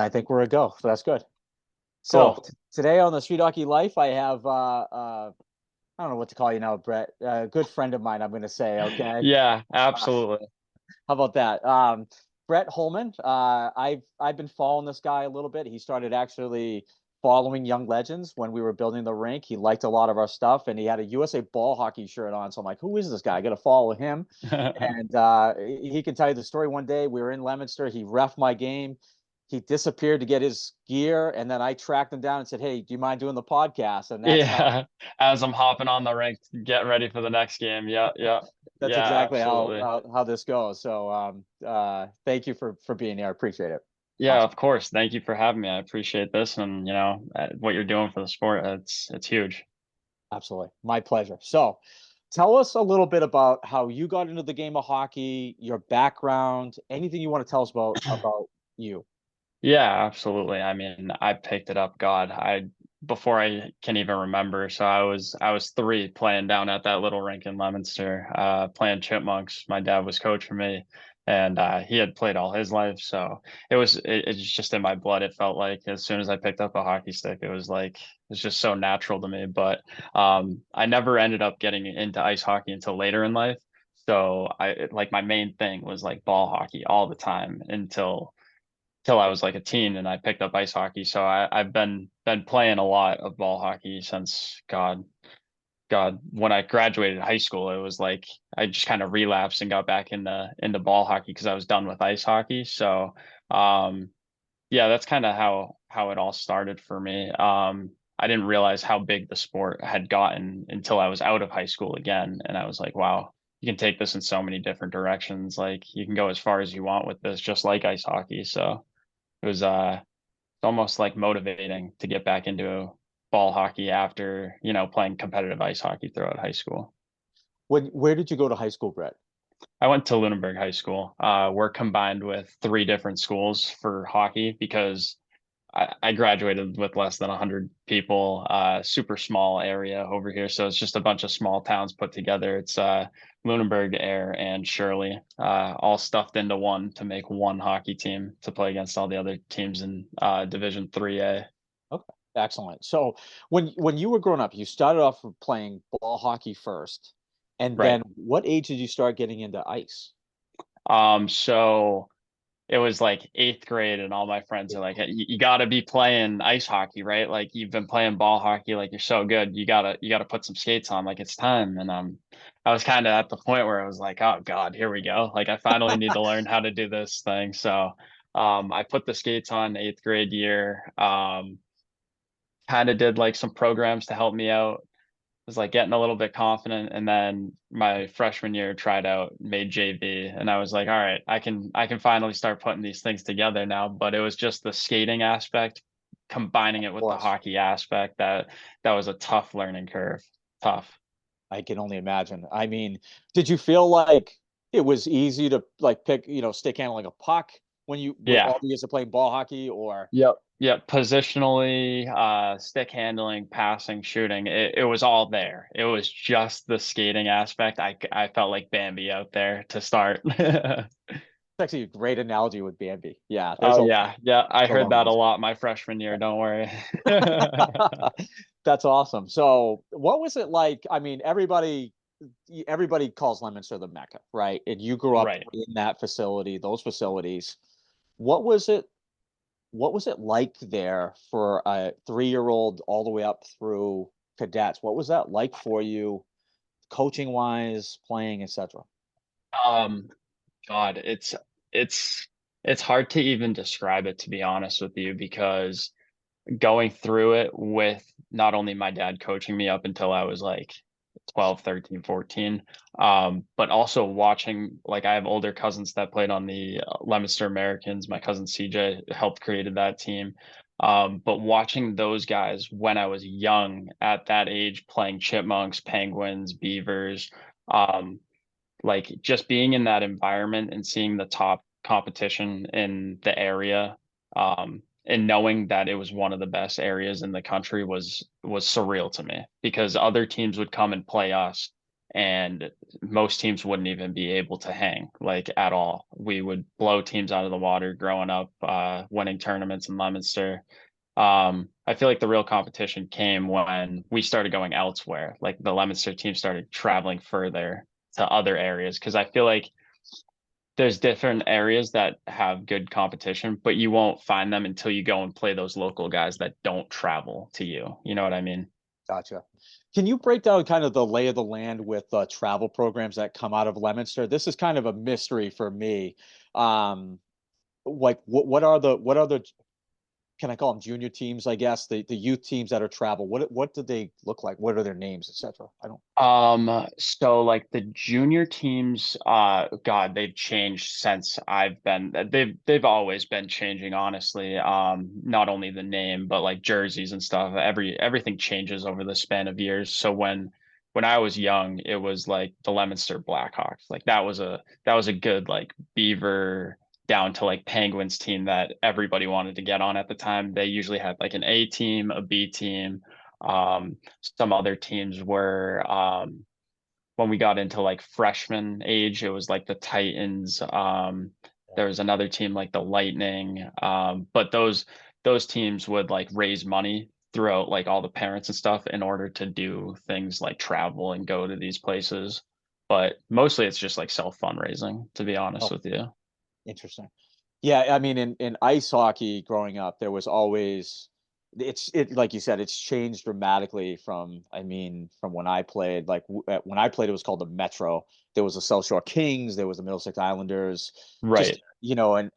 I think we're a go. So that's good. So Cool. today on the Street Hockey Life, I have I don't know what to call you now, Brett. A good friend of mine, I'm going to say. Okay, Yeah, uh, absolutely. how about that? Brett Holman. I've been following this guy a little bit. He started actually following Young Legends when we were building the rink. He liked a lot of our stuff, and he had a USA ball hockey shirt on. So I'm like, who is this guy? I got to follow him. And he can tell you the story. One day we were in Leominster. He ref my game. He disappeared to get his gear, and then I tracked him down and said, "Hey, do you mind doing the podcast?" And that's how Yeah, as I'm hopping on the rink, getting ready for the next game. Yeah, yeah, that's yeah, exactly how absolutely. how this goes. So thank you for being here. I appreciate it. Yeah, Awesome. of course. Thank you for having me. I appreciate this, and what you're doing for the sport. It's huge. Absolutely. My pleasure. So tell us a little bit about how you got into the game of hockey, your background, anything you want to tell us about you. Yeah, absolutely. I mean, I picked it up, God, I before I can even remember. So I was three playing down at that little rink in Leominster, playing Chipmunks. My dad was coaching me, and he had played all his life. So it's just in my blood. It felt like as soon as I picked up a hockey stick, it was like it's just so natural to me. But I never ended up getting into ice hockey until later in life. So like my main thing was like ball hockey all the time until I was like a teen and I picked up ice hockey. So I've been playing a lot of ball hockey since God, when I graduated high school, it was like I just kind of relapsed and got back into ball hockey because I was done with ice hockey. So um yeah, that's kind of how it all started for me. I didn't realize how big the sport had gotten until I was out of high school again. And I was like, wow, you can take this in so many different directions. Like you can go as far as you want with this, just like ice hockey. So it was almost like motivating to get back into ball hockey after, playing competitive ice hockey throughout high school. Where did you go to high school, Brett? I went to Lunenburg High School. We're combined with three different schools for hockey because I graduated with less than 100 people, super small area over here. So it's just a bunch of small towns put together. It's Lunenburg, Air, and Shirley, all stuffed into one to make one hockey team to play against all the other teams in Division 3A. Okay, excellent. So when you were growing up, you started off with playing ball hockey first, and Right. then what age did you start getting into ice? So it was like eighth grade, and all my friends are like, "Hey, you got to be playing ice hockey, right? Like you've been playing ball hockey, like you're so good. You gotta put some skates on, like it's time." And I was kind of at the point where I was like, "Oh God, here we go! Like I finally need to learn how to do this thing." So, I put the skates on eighth grade year. Kind of did like some programs to help me out, was like getting a little bit confident, and then my freshman year tried out, made JV, and I was like, all right, I can finally start putting these things together now. But it was just the skating aspect, combining it Of with the course, hockey aspect that was a tough learning curve. Tough. I can only imagine. I mean, did you feel like it was easy to like pick, stick handling a puck when you with Yeah. all the years of playing ball hockey, or Yep. Yep. Positionally, stick handling, passing, shooting, it was all there. It was just the skating aspect. I felt like Bambi out there to start. it's actually a great analogy with Bambi. Yeah, there's Oh a yeah, yeah. I heard along that a those lot my freshman year. Don't worry. That's awesome. So, what was it like? I mean, everybody calls Leominster the Mecca, right? And you grew up Right. in that facility, those facilities. What was it? What was it like there for a 3-year-old all the way up through cadets? What was that like for you, coaching wise, playing, etc.? Um, God, it's it's hard to even describe it, to be honest with you, because going through it with not only my dad coaching me up until I was like 12, 13, 14, but also watching, like I have older cousins that played on the Leominster Americans. My cousin CJ helped created that team. But watching those guys when I was young at that age playing Chipmunks, Penguins, Beavers, um, like just being in that environment and seeing the top competition in the area, and knowing that it was one of the best areas in the country was surreal to me because other teams would come and play us, and most teams wouldn't even be able to hang like at all. We would blow teams out of the water growing up, winning tournaments in Leominster. I feel like the real competition came when we started going elsewhere. Like the Leominster team started traveling further to other areas because I feel like there's different areas that have good competition, but you won't find them until you go and play those local guys that don't travel to you. You know what I mean? Gotcha. Can you break down kind of the lay of the land with travel programs that come out of Leominster? This is kind of a mystery for me. Um, like what are the can I call them junior teams? I guess the youth teams that are travel. What do they look like? What are their names, etc.? I don't. So like the junior teams, God, they've changed since I've been, they've always been changing, honestly. Not only the name, but like jerseys and stuff. Everything changes over the span of years. So when I was young, it was like the Leominster Blackhawks. Like that was a good like Beaver down to like Penguins team that everybody wanted to get on at the time. They usually had like an A team, a B team. Some other teams were when we got into like freshman age, it was like the Titans. There was another team like the Lightning. But those teams would like raise money throughout like all the parents and stuff in order to do things like travel and go to these places. But mostly it's just like self fundraising, to be honest Oh, with you. interesting. Yeah, I mean, in ice hockey growing up, there was always it like you said, it's changed dramatically from I mean, from when I played. Like when I played, it was called the Metro. There was the South Shore Kings, there was the Middlesex Islanders. Just Right. and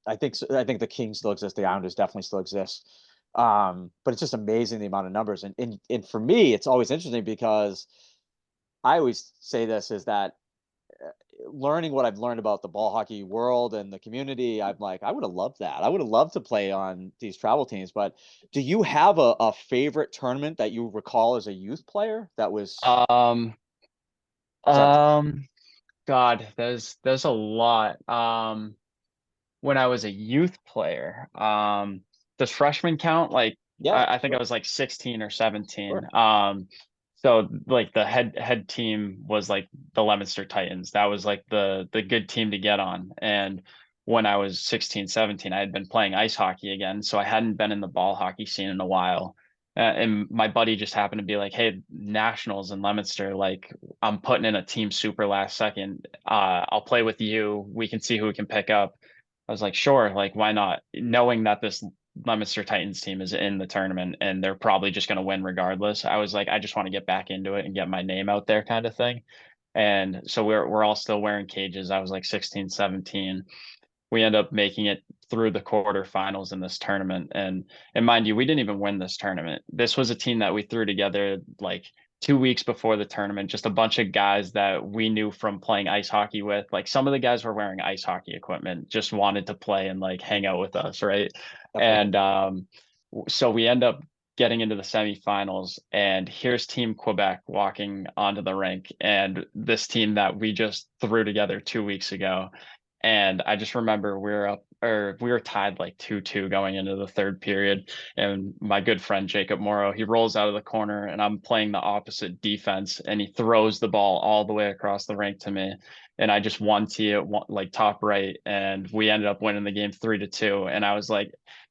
I think the Kings still exist. The Islanders definitely still exist. But it's just amazing the amount of numbers. And for me, it's always interesting because I always say this is that learning what I've learned about the ball hockey world and the community, I'm like, I would have loved that. I would have loved to play on these travel teams. But do you have a favorite tournament that you recall as a youth player that was Um, is that um, God, there's a lot. When I was a youth player. Does freshman count? Like yeah, I think I sure, was like 16 or 17. sure. So like the head team was like the Leominster Titans. That was like the good team to get on. And when I was 16, 17, I had been playing ice hockey again, so I hadn't been in the ball hockey scene in a while. And my buddy just happened to be like, "Hey, nationals in Leominster, like I'm putting in a team super last second. I'll play with you. We can see who we can pick up." I was like, sure, like why not? Knowing that this Leominster Titans team is in the tournament and they're probably just going to win regardless. I was like, I just want to get back into it and get my name out there kind of thing. And so we're all still wearing cages. I was like 16, 17. We end up making it through the quarterfinals in this tournament. And mind you, we didn't even win this tournament. This was a team that we threw together like 2 weeks before the tournament, just a bunch of guys that we knew from playing ice hockey with. Like some of the guys were wearing ice hockey equipment, just wanted to play and like hang out with us, right? Definitely. And so we end up getting into the semifinals, and here's Team Quebec walking onto the rink, and this team that we just threw together 2 weeks ago. And I just remember we were up or we were tied like 2-2 going into the third period. And my good friend Jacob Morrow, he rolls out of the corner and I'm playing the opposite defense and he throws the ball all the way across the rink to me. And I just one tee it like top right. And we ended up winning the game 3-2. And I was like,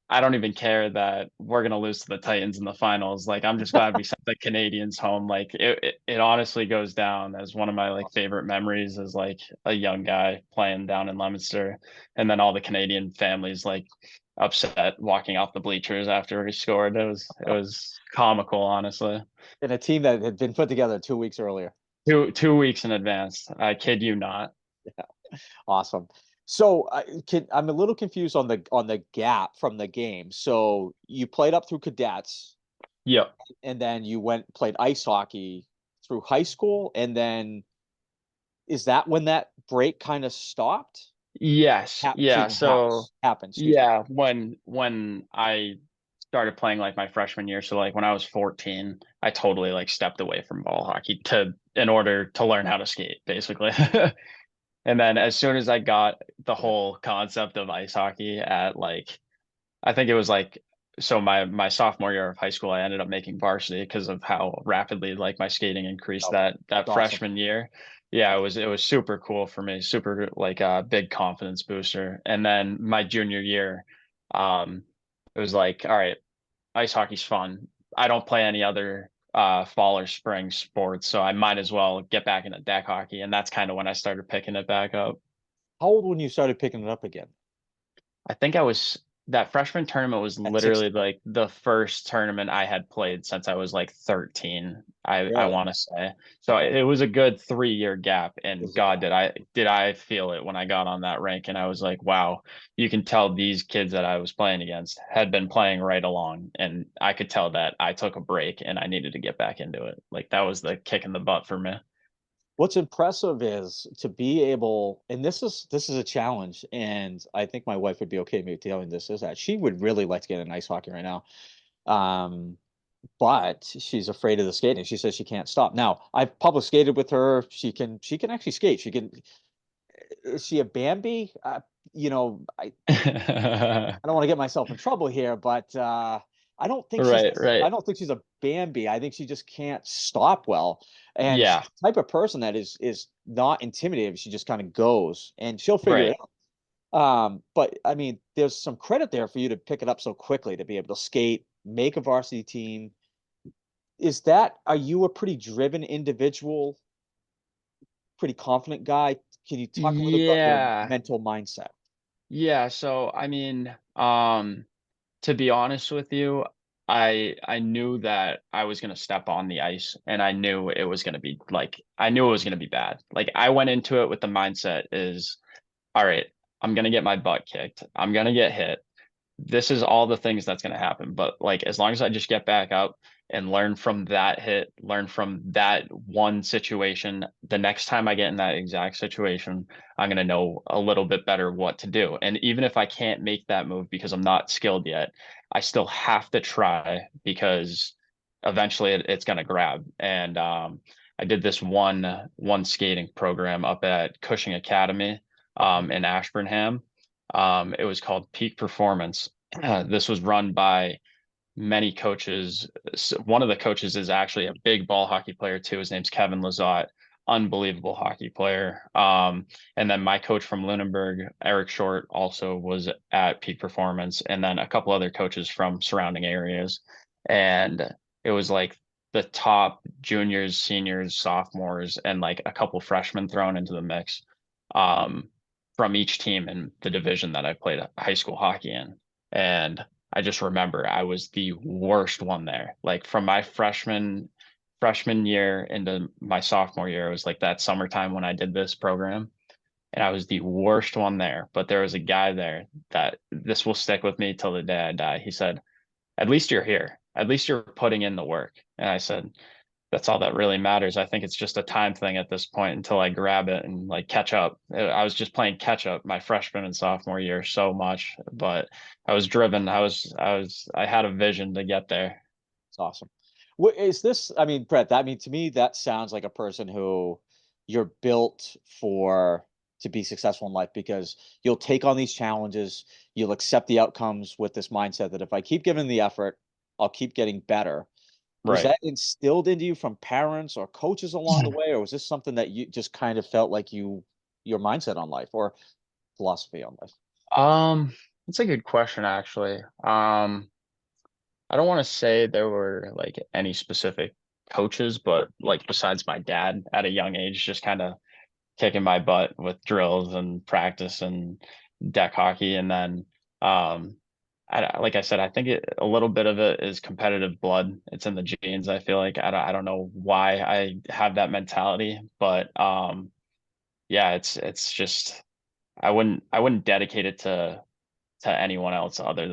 I don't even care that we're gonna lose to the Titans in the finals. Like I'm just glad we sent the Canadians home. Like it honestly goes down as one of my like Awesome. favorite memories as like a young guy playing down in Leominster, and then all the Canadian families like upset walking off the bleachers after we scored. It was comical, honestly. In a team that had been put together 2 weeks earlier. 2 weeks in advance. I kid you not. Awesome. So I'm a little confused on the gap from the game. So you played up through cadets, Yep. and then you went played ice hockey through high school, and then is that when that break kind of stopped? Yes. Excuse Yeah. me, So happened. Excuse me. yeah, when I started playing like my freshman year, so like when I was 14, I totally like stepped away from ball hockey to in order to learn how to skate, basically. And then as soon as I got the Yeah. whole concept of ice hockey at like I think it was like so my sophomore year of high school, I ended up making varsity because of how rapidly like my skating increased Oh, that it's awesome. freshman year. Yeah, it was super cool for me, super like a big confidence booster. And then my junior year, um, it was like, all right, ice hockey's fun. I don't play any other fall or spring sports, so I might as well get back into deck hockey. And that's kind of when I started picking it back up. How old when you started picking it up again? I think I was that freshman tournament was At 16. literally like the first tournament I had played since I was like 13. I Really? want to say. So it was a good 3 year gap, It and was a God, gap. did I feel it when I got on that rink, and I was like, wow, you can tell these kids that I was playing against had been playing right along, and I could tell that I took a break and I needed to get back into it. Like that was the kick in the butt for me. What's impressive is to be able, and this is a challenge, and I think my wife would be okay me telling this is that she would really like to get in ice hockey right now. Um, but she's afraid of the skating. She says she can't stop. Now, I've public skated with her. She can actually skate. She can. Is she a Bambi? I don't want to get myself in trouble here, but I don't think she's Right, I right. don't think she's a Bambi. I think she just can't stop well. And she's Yeah, the type of person that is not intimidated. She just kind of goes and she'll figure it right. out. But I mean, there's some credit there for you to pick it up so quickly to be able to skate, make a varsity team. Are you a pretty driven individual, pretty confident guy? Can you talk a little about your Yeah. mental mindset? Yeah, so I mean, to be honest with you, I knew that I was gonna step on the ice and I knew it was gonna be like I knew it was gonna be bad. Like I went into it with the mindset is, all right, I'm gonna get my butt kicked. I'm gonna get hit. This is all the things that's going to happen. But like, as long as I just get back up and learn from that hit, learn from that one situation, the next time I get in that exact situation, I'm going to know a little bit better what to do. And even if I can't make that move because I'm not skilled yet, I still have to try because eventually it's going to grab. And I did this one skating program up at Cushing Academy in Ashburnham. It was called Peak Performance. This was run by many coaches. One of the coaches is actually a big ball hockey player too. His name's Kevin Lizotte, unbelievable hockey player. And then my coach from Lunenburg, Eric Short, also was at Peak Performance, and then a couple other coaches from surrounding areas. And it was like the top juniors, seniors, sophomores, and like a couple freshmen thrown into the mix. Um, from each team in the division that I played high school hockey in. And I just remember I was the worst one there. Like from my freshman year into my sophomore year, it was like that summertime when I did this program, and I was the worst one there. But there was a guy there that this will stick with me till the day I die. He said, "At least you're here. At least you're putting in the work." And I said, that's all that really matters. I think it's just a time thing at this point until I grab it and like catch up. I was just playing catch up my freshman and sophomore year so much, but I was driven. I had a vision to get there. It's awesome. What is this? I mean, Brett, that I mean to me, that sounds like a person who you're built for to be successful in life because you'll take on these challenges, you'll accept the outcomes with this mindset that if I keep giving the effort, I'll keep getting better. Was Right. that instilled into you from parents or coaches along the way, or was this something that you just kind of felt like your mindset on life or philosophy on life? That's a good question actually. I don't want to say there were like any specific coaches, but like besides my dad at a young age, just kind of kicking my butt with drills and practice and deck hockey. And then, like I said, I think a little bit of it is competitive blood. It's in the genes. I feel like I don't know why I have that mentality, but yeah, it's just I wouldn't dedicate it to anyone else other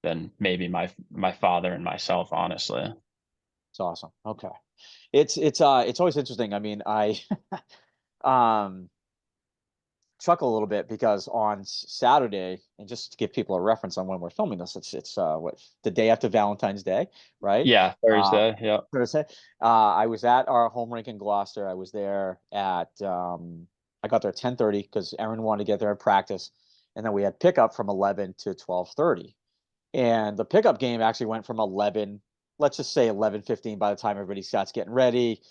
than maybe my father and myself, honestly. It's awesome. Okay. It's always interesting. I mean, I um chuckle a little bit because on Saturday, and just to give people a reference on when we're filming this, it's what the day after Valentine's Day, right? Yeah, Uh, Thursday. Yeah. Thursday. I was at our home rink in Gloucester. I was there at I got there at 10:30 because Erin wanted to get there and practice, and then we had pickup from 11 to 12:30. And the pickup game actually went from 11, let's just say 11:15 by the time everybody starts getting ready,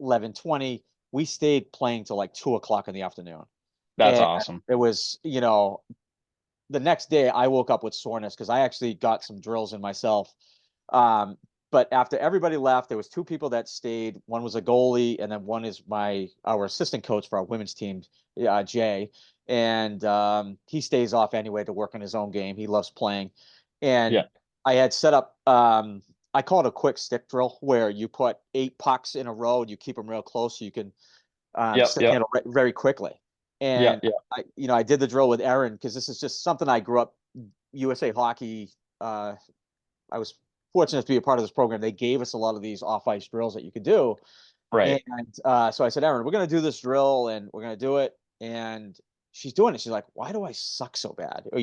11:20. We stayed playing till like 2 o'clock in the afternoon. That's And awesome. it was, the next day I woke up with soreness because I actually got some drills in myself. Um, but after everybody left, there was two people that stayed. One was a goalie, and then one is our assistant coach for our women's team, Jay. And he stays off anyway to work on his own game. He loves playing. And Yeah. I had set up I call it a quick stick drill where you put 8 pucks in a row and you keep them real close so you can Yep. stick Yep. handle very quickly. Yep. And Yep. I did the drill with Erin because this is just something I grew up USA Hockey. I was fortunate to be a part of this program. They gave us a lot of these off ice drills that you could do. Right. And so I said, Erin, we're going to do this drill and we're going to do it. And she's doing it. She's like, why do I suck so bad? Or,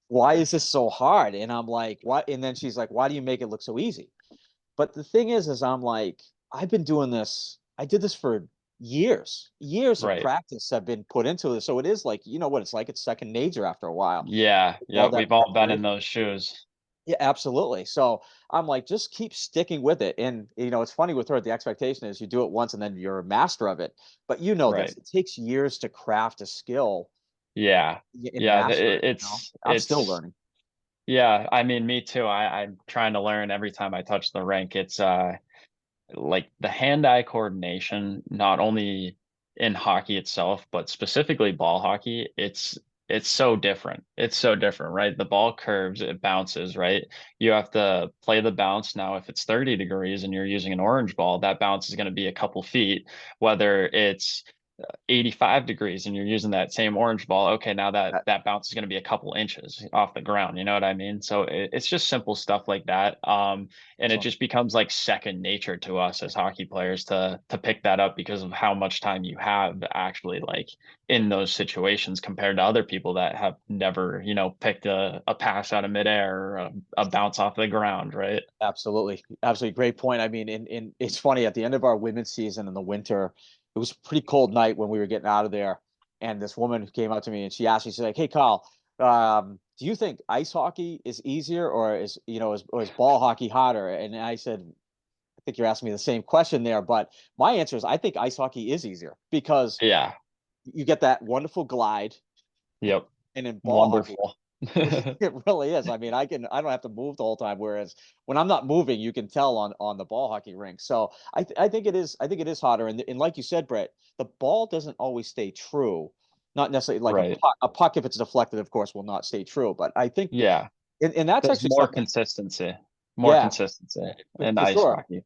why is this so hard? And I'm like, what? And then she's like, why do you make it look so easy? But the thing is I'm like, I've been doing this. I did this for years. Years of Right. practice have been put into this. So it is like, you know what it's like? It's second nature after a while. Yeah. All Yeah. that We've all been in preparation. those shoes. Yeah, absolutely. So I'm like, just keep sticking with it. And it's funny with her, the expectation is you do it once and then you're a master of it. But you know this, Right. it takes years to craft a skill Yeah. and Yeah. master it, I'm still It's, learning. yeah. I mean, me too. I'm trying to learn every time I touch the rink. It's, like the hand-eye coordination, not only in hockey itself, but specifically ball hockey, it's so different. It's so different, right? The ball curves, it bounces, right? You have to play the bounce. Now, if it's 30 degrees and you're using an orange ball, that bounce is going to be a couple feet. Whether it's 85 degrees and you're using that same orange ball, okay, now that bounce is going to be a couple inches off the ground. You know what I mean? So it's just simple stuff like that. And it Excellent. just becomes like second nature to us as hockey players to pick that up because of how much time you have actually like in those situations compared to other people that have never, picked a pass out of midair or a bounce off the ground, right? Absolutely. Absolutely. Great point. I mean, it's funny at the end of our women's season in the winter, it was a pretty cold night when we were getting out of there. And this woman came up to me and she asked me, she's like, hey, Carl, do you think ice hockey is easier or is ball hockey harder? And I said, I think you're asking me the same question there, but my answer is I think ice hockey is easier because Yeah. you get that wonderful glide Yep. and in ball hockey, Wonderful. it really is. I mean, I don't have to move the whole time. Whereas when I'm not moving, you can tell on the ball hockey rink. So I think it is harder. And like you said, Brett, the ball doesn't always stay true. Not necessarily like Right. a puck if it's deflected, of course, will not stay true. But I think Yeah. and that's There's actually more something. consistency, more Yeah, consistency in for ice sure. hockey.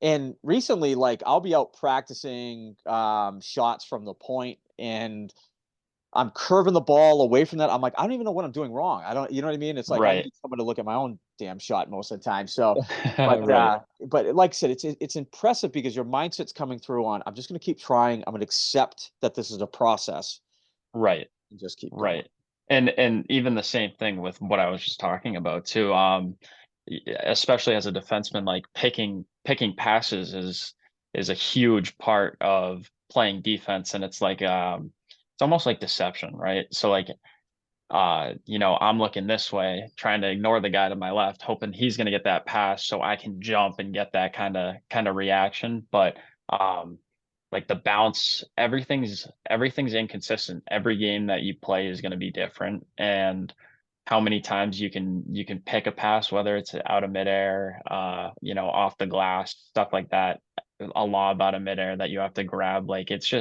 And recently, like I'll be out practicing shots from the point and I'm curving the ball away from that. I'm like, I don't even know what I'm doing wrong. I don't, you know what I mean? It's like I Right. need someone to look at my own damn shot most of the time. So, but Right. like I said, it's impressive because your mindset's coming through on. I'm just going to keep trying. I'm going to accept that this is a process Right. and just keep going. Right. And even the same thing with what I was just talking about too. Especially as a defenseman, like picking passes is a huge part of playing defense. And it's like it's almost like deception, right? So like I'm looking this way, trying to ignore the guy to my left, hoping he's going to get that pass so I can jump and get that kind of reaction. But um, like the bounce, everything's inconsistent. Every game that you play is going to be different, and how many times you can pick a pass, whether it's out of midair, off the glass, stuff like that, a lob out of midair that you have to grab. Like it's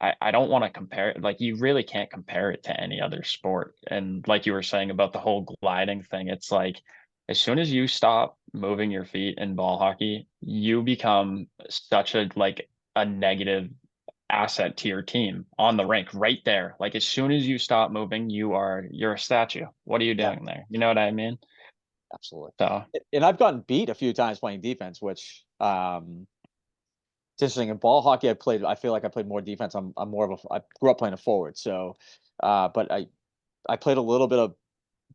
I don't want to compare it. Like you really can't compare it to any other sport. And like you were saying about the whole gliding thing, it's like as soon as you stop moving your feet in ball hockey, you become such a negative asset to your team on the rink right there. Like as soon as you stop moving, you're a statue. What are you Yeah, doing there? You know what I mean? absolutely. So And I've gotten beat a few times playing defense, which it's interesting. In ball hockey, I feel like I played more defense. I'm more of I grew up playing a forward, so but I played a little bit of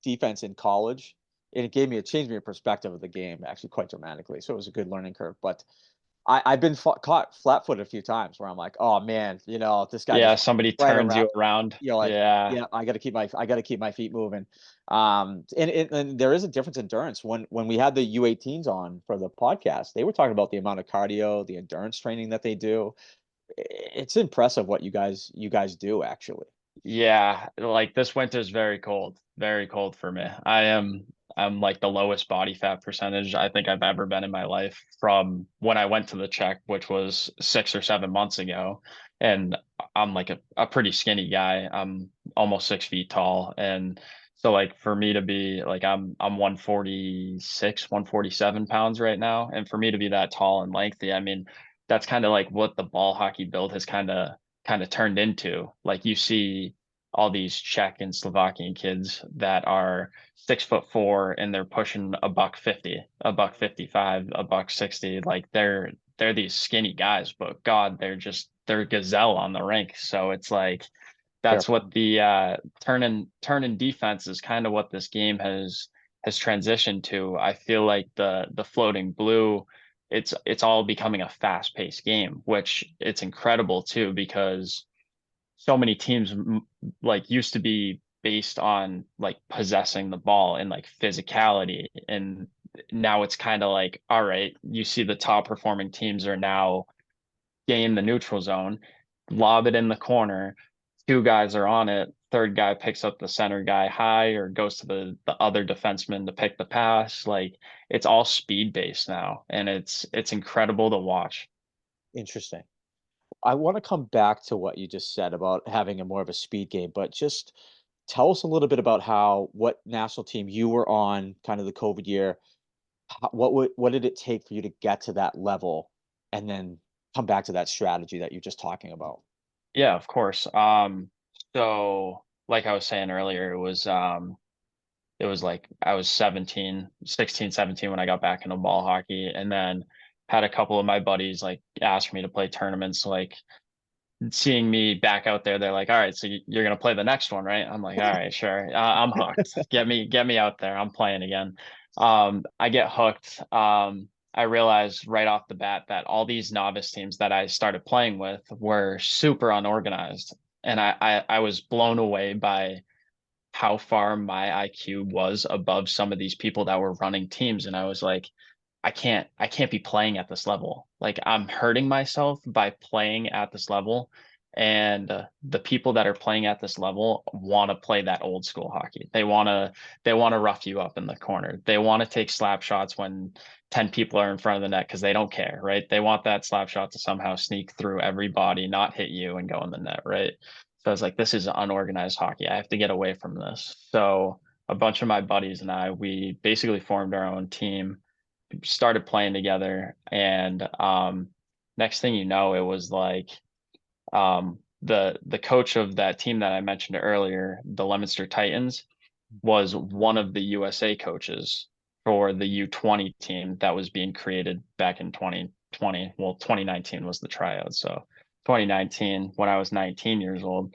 defense in college, and it changed me a perspective of the game actually quite dramatically. So it was a good learning curve. But I've been caught flat-footed a few times where I'm like, oh man, this guy Yeah, just somebody right turns around. you around. Like, Yeah. yeah, I got to keep my feet moving. And there is a difference in endurance. When we had the U18s on for the podcast, they were talking about the amount of cardio, the endurance training that they do. It's impressive what you guys do actually. Yeah, like this winter's very cold for me. I'm like the lowest body fat percentage I think I've ever been in my life from when I went to the check, which was 6 or 7 months ago. And I'm like a pretty skinny guy. I'm almost 6 feet tall. And so like for me to be like I'm 146, 147 pounds right now. And for me to be that tall and lengthy, I mean, that's kind of like what the ball hockey build has kind of turned into. Like you see all these Czech and Slovakian kids that are 6'4" and they're pushing a buck 50, a buck 55, a buck 60. Like they're these skinny guys, but God, they're gazelle on the rink. So it's like Fair that's point. what the turn and defense is kind of what this game has transitioned to. I feel like the floating blue, it's all becoming a fast-paced game, which it's incredible too because so many teams like used to be based on like possessing the ball and like physicality, and now it's kind of like, all right, you see the top performing teams are now gain the neutral zone, lob it in the corner, two guys are on it, third guy picks up the center guy high or goes to the other defenseman to pick the pass. Like it's all speed based now, and it's incredible to watch. Interesting. I want to come back to what you just said about having a more of a speed game, but just tell us a little bit about what national team you were on, kind of the COVID year. What did it take for you to get to that level, and then come back to that strategy that you're just talking about? Yeah, of course. So like I was saying earlier, it was like I was 17, 16, 17 when I got back into ball hockey, and then had a couple of my buddies like ask me to play tournaments. Like seeing me back out there, they're like, "All right, so you're gonna play the next one, right?" I'm like, "All right, sure. I'm hooked. Get me out there. I'm playing again." I get hooked. I realized right off the bat that all these novice teams that I started playing with were super unorganized, and I was blown away by how far my IQ was above some of these people that were running teams. And I was like, I can't be playing at this level. Like I'm hurting myself by playing at this level. And the people that are playing at this level want to play that old school hockey. They want to rough you up in the corner. They want to take slap shots when 10 people are in front of the net because they don't care, right? They want that slap shot to somehow sneak through everybody, not hit you and go in the net, right? So I was like, this is unorganized hockey. I have to get away from this. So a bunch of my buddies and I, we basically formed our own team, started playing together, and next thing you know, it was like the coach of that team that I mentioned earlier, the Leominster Titans, was one of the USA coaches for the U20 team that was being created back in 2020. Well, 2019 was the tryout. So 2019, when I was 19 years old,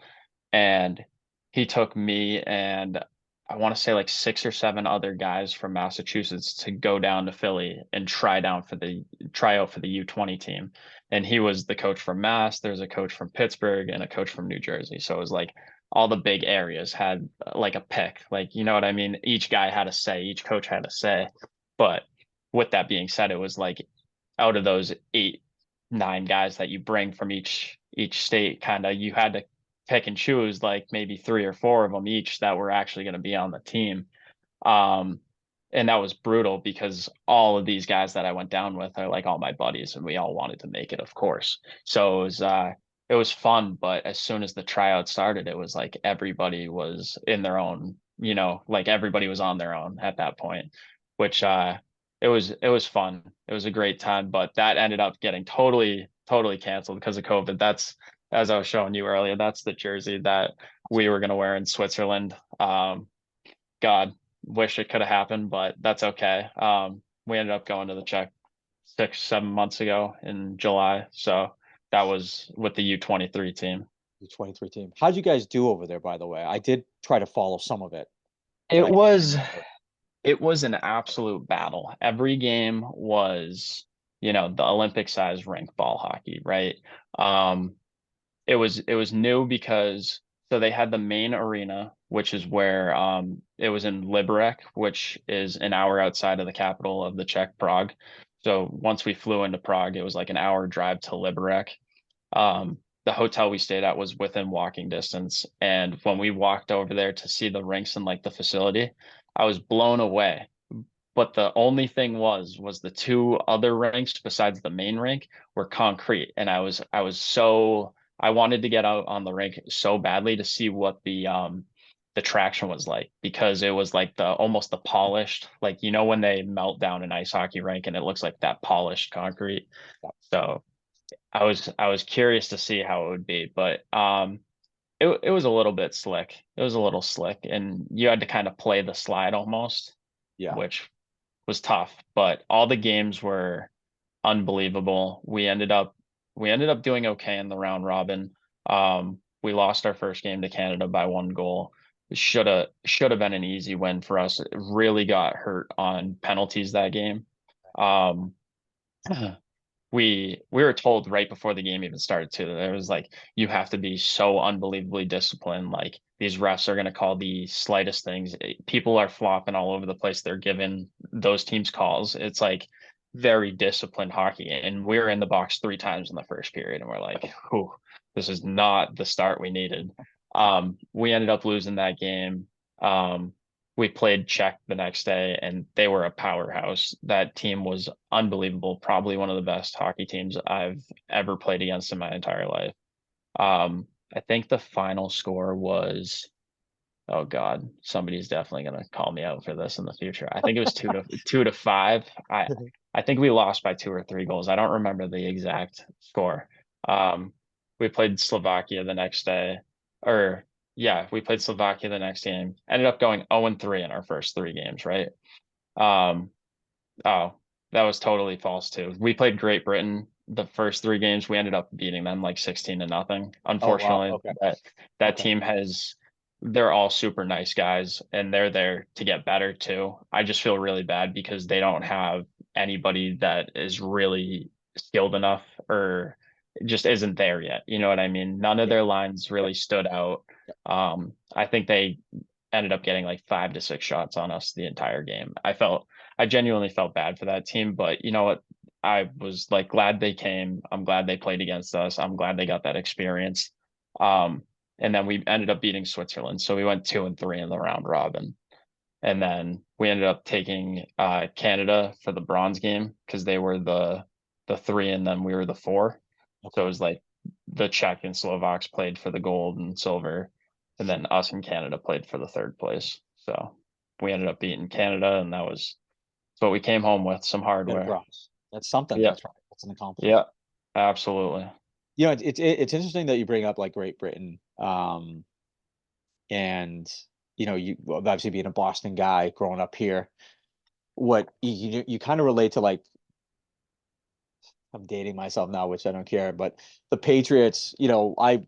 and he took me and I want to say like 6 or 7 other guys from Massachusetts to go down to Philly and try out for the U20 team. And he was the coach from Mass. There's a coach from Pittsburgh and a coach from New Jersey. So it was like all the big areas had like a pick. Like, you know what I mean? Each guy had a say, each coach had a say. But with that being said, it was like out of those 8, 9 guys that you bring from each state, kind of you had to pick and choose like maybe 3 or 4 of them each that were actually going to be on the team. Um, and that was brutal because all of these guys that I went down with are like all my buddies, and we all wanted to make it, of course. So it was fun, but as soon as the tryout started, it was like everybody was in their own, like everybody was on their own at that point, which it was fun. It was a great time, but that ended up getting totally canceled because of COVID. That's, as I was showing you earlier, that's the jersey that we were gonna wear in Switzerland. God, wish it could have happened, but that's okay. We ended up going to the Czech 6, 7 months ago in July. So that was with the U23 team. The 23 team. How'd you guys do over there, by the way? I did try to follow some of it, but It I can't was remember. it was an absolute battle. Every game was the Olympic size rink ball hockey, right? Um, it was new because so they had the main arena, which is where it was in Liberec, which is an hour outside of the capital of the Czech, Prague. So once we flew into Prague, it was like an hour drive to Liberec. The hotel we stayed at was within walking distance, and when we walked over there to see the rinks and like the facility, I was blown away. But the only thing was the two other rinks besides the main rink were concrete, and I wanted to get out on the rink so badly to see what the traction was like, because it was like the almost the polished, like when they melt down an ice hockey rink and it looks like that polished concrete. So I was curious to see how it would be, but it was a little bit slick. It was a little slick, and you had to kind of play the slide almost, Yeah. which was tough, but all the games were unbelievable. We ended up doing okay in the round robin. We lost our first game to Canada by 1 goal. It should have been an easy win for us. It really got hurt on penalties that game. Um, we were told right before the game even started too. There was like, you have to be so unbelievably disciplined. Like, these refs are going to call the slightest things. People are flopping all over the place. They're giving those teams calls. It's like very disciplined hockey. And we were in the box 3 times in the first period, and we're like, whew, this is not the start we needed. We ended up losing that game. We played Czech the next day, and they were a powerhouse. That team was unbelievable, probably one of the best hockey teams I've ever played against in my entire life. I think the final score was, oh God, somebody's definitely gonna call me out for this in the future. I think it was 2-5. I think we lost by 2 or 3 goals. I don't remember the exact score. Um, we played Slovakia the next day, or yeah, we played Slovakia the next game. Ended up going 0-3 in our first 3 games, right? Um, oh, that was totally false too. We played Great Britain the first 3 games. We ended up beating them like 16-0. Oh wow. Unfortunately, Okay. that Okay. team they're all super nice guys, and they're there to get better too. I just feel really bad because they don't have anybody that is really skilled enough, or just isn't there yet. You know what I mean? None of Yeah. their lines Yeah. really stood out. I think they ended up getting like 5 to 6 shots on us the entire game. I genuinely felt bad for that team, but you know what? I was like glad they came. I'm glad they played against us. I'm glad they got that experience. Um, and then we ended up beating Switzerland. So we went 2-3 in the round robin. And then we ended up taking Canada for the bronze game because they were the 3 and then we were the 4. So it Okay. was like the Czech and Slovaks played for the gold and silver, and then us and Canada played for the 3rd place. So we ended up beating Canada, and that was what we came home with, some Got a hardware. bronze. That's something. Yeah, That's right. That's an accomplishment. yeah, absolutely. It's interesting that you bring up like Great Britain. And you obviously being a Boston guy growing up here, what you kind of relate to, like, I'm dating myself now, which I don't care, but the Patriots, I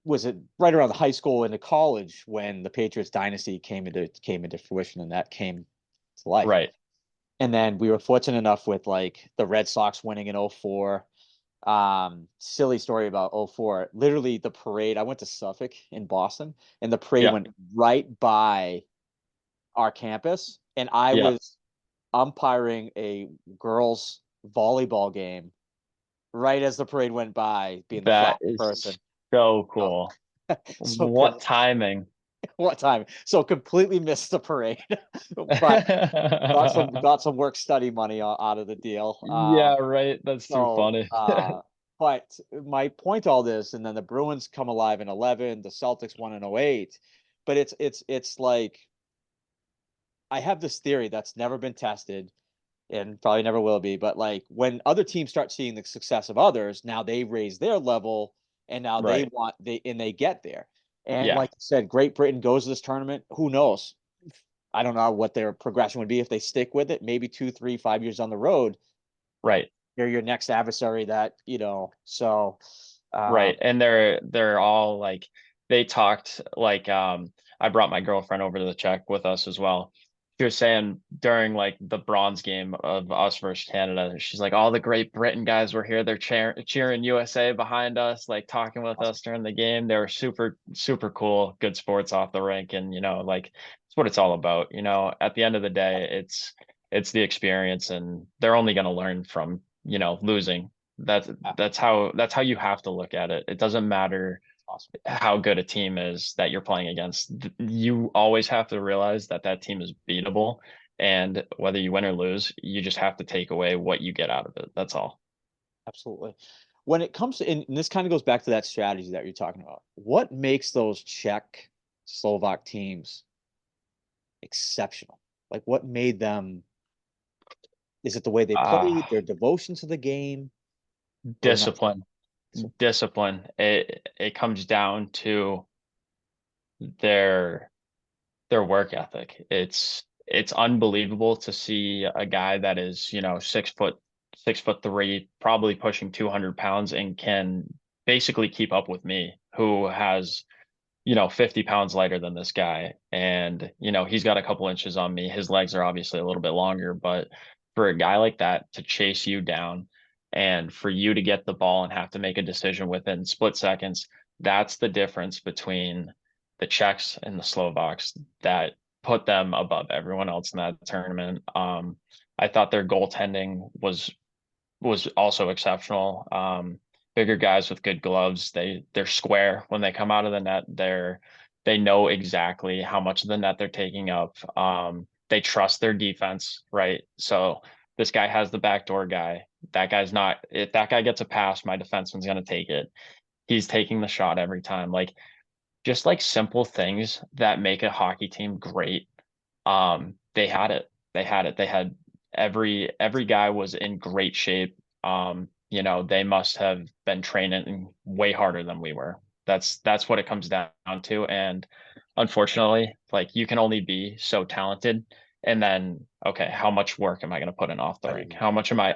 was it right around the high school into college when the Patriots dynasty came into fruition, and that came to life. Right. And then we were fortunate enough with like the Red Sox winning in '04. Silly story about '04. Literally the parade, I went to Suffolk in Boston, and the parade Yeah. went right by our campus, and I Yeah. was umpiring a girls volleyball game right as the parade went by, being the flag That is person. so So, cool. so What timing? what time? So completely missed the parade, but got some work study money out of the deal. Yeah, right. That's too So, funny. but my point to all this, and then the Bruins come alive in '11, the Celtics won in '08, but it's like I have this theory that's never been tested and probably never will be. But like when other teams start seeing the success of others, now they raise their level, and now Right. they get there. And Yeah. like I said, Great Britain goes to this tournament. Who knows? I don't know what their progression would be if they stick with it. Maybe 2, 3, 5 years down the road, Right. they're your next adversary. So Right. And they're all like, they talked like I brought my girlfriend over to the Czech with us as well. she was saying during like the bronze game of us versus Canada, she's like, all the Great Britain guys were here. They're cheering USA behind us, like talking with Awesome. us during the game. They were super, super cool, good sports off the rink. And, like it's what it's all about. At the end of the day, it's the experience and they're only going to learn from, losing. That's Yeah, that's how you have to look at it. It doesn't matter awesome. how good a team is that you're playing against. You always have to realize that that team is beatable, and whether you win or lose, you just have to take away what you get out of it. That's all. Absolutely. When it comes to, and this kind of goes back to that strategy that you're talking about. What makes those Czech, Slovak teams exceptional? Like, what made them? Is it the way they Uh, played, their devotion to the game? What am I? discipline, So, discipline. It comes down to their their work ethic. It's unbelievable to see a guy that is, 6'3", probably pushing 200 pounds and can basically keep up with me, who has 50 pounds lighter than this guy. And, he's got a couple inches on me. His legs are obviously a little bit longer, but for a guy like that to chase you down and for you to get the ball and have to make a decision within split seconds, that's the difference between the Czechs and the Slovaks that put them above everyone else in that tournament. I thought their goaltending was also exceptional. Bigger guys with good gloves. They're square when they come out of the net. They know exactly how much of the net they're taking up. They trust their defense, right? So this guy has the backdoor guy. That guy's not. If that guy gets a pass, my defenseman's gonna take it. He's taking the shot every time. Like just like simple things that make a hockey team great. They had it. They had it. They had every guy was in great shape. They must have been training way harder than we were. That's what it comes down to. And unfortunately, like you can only be so talented. And then, okay, how much work am I going to put in off the rink? How much am I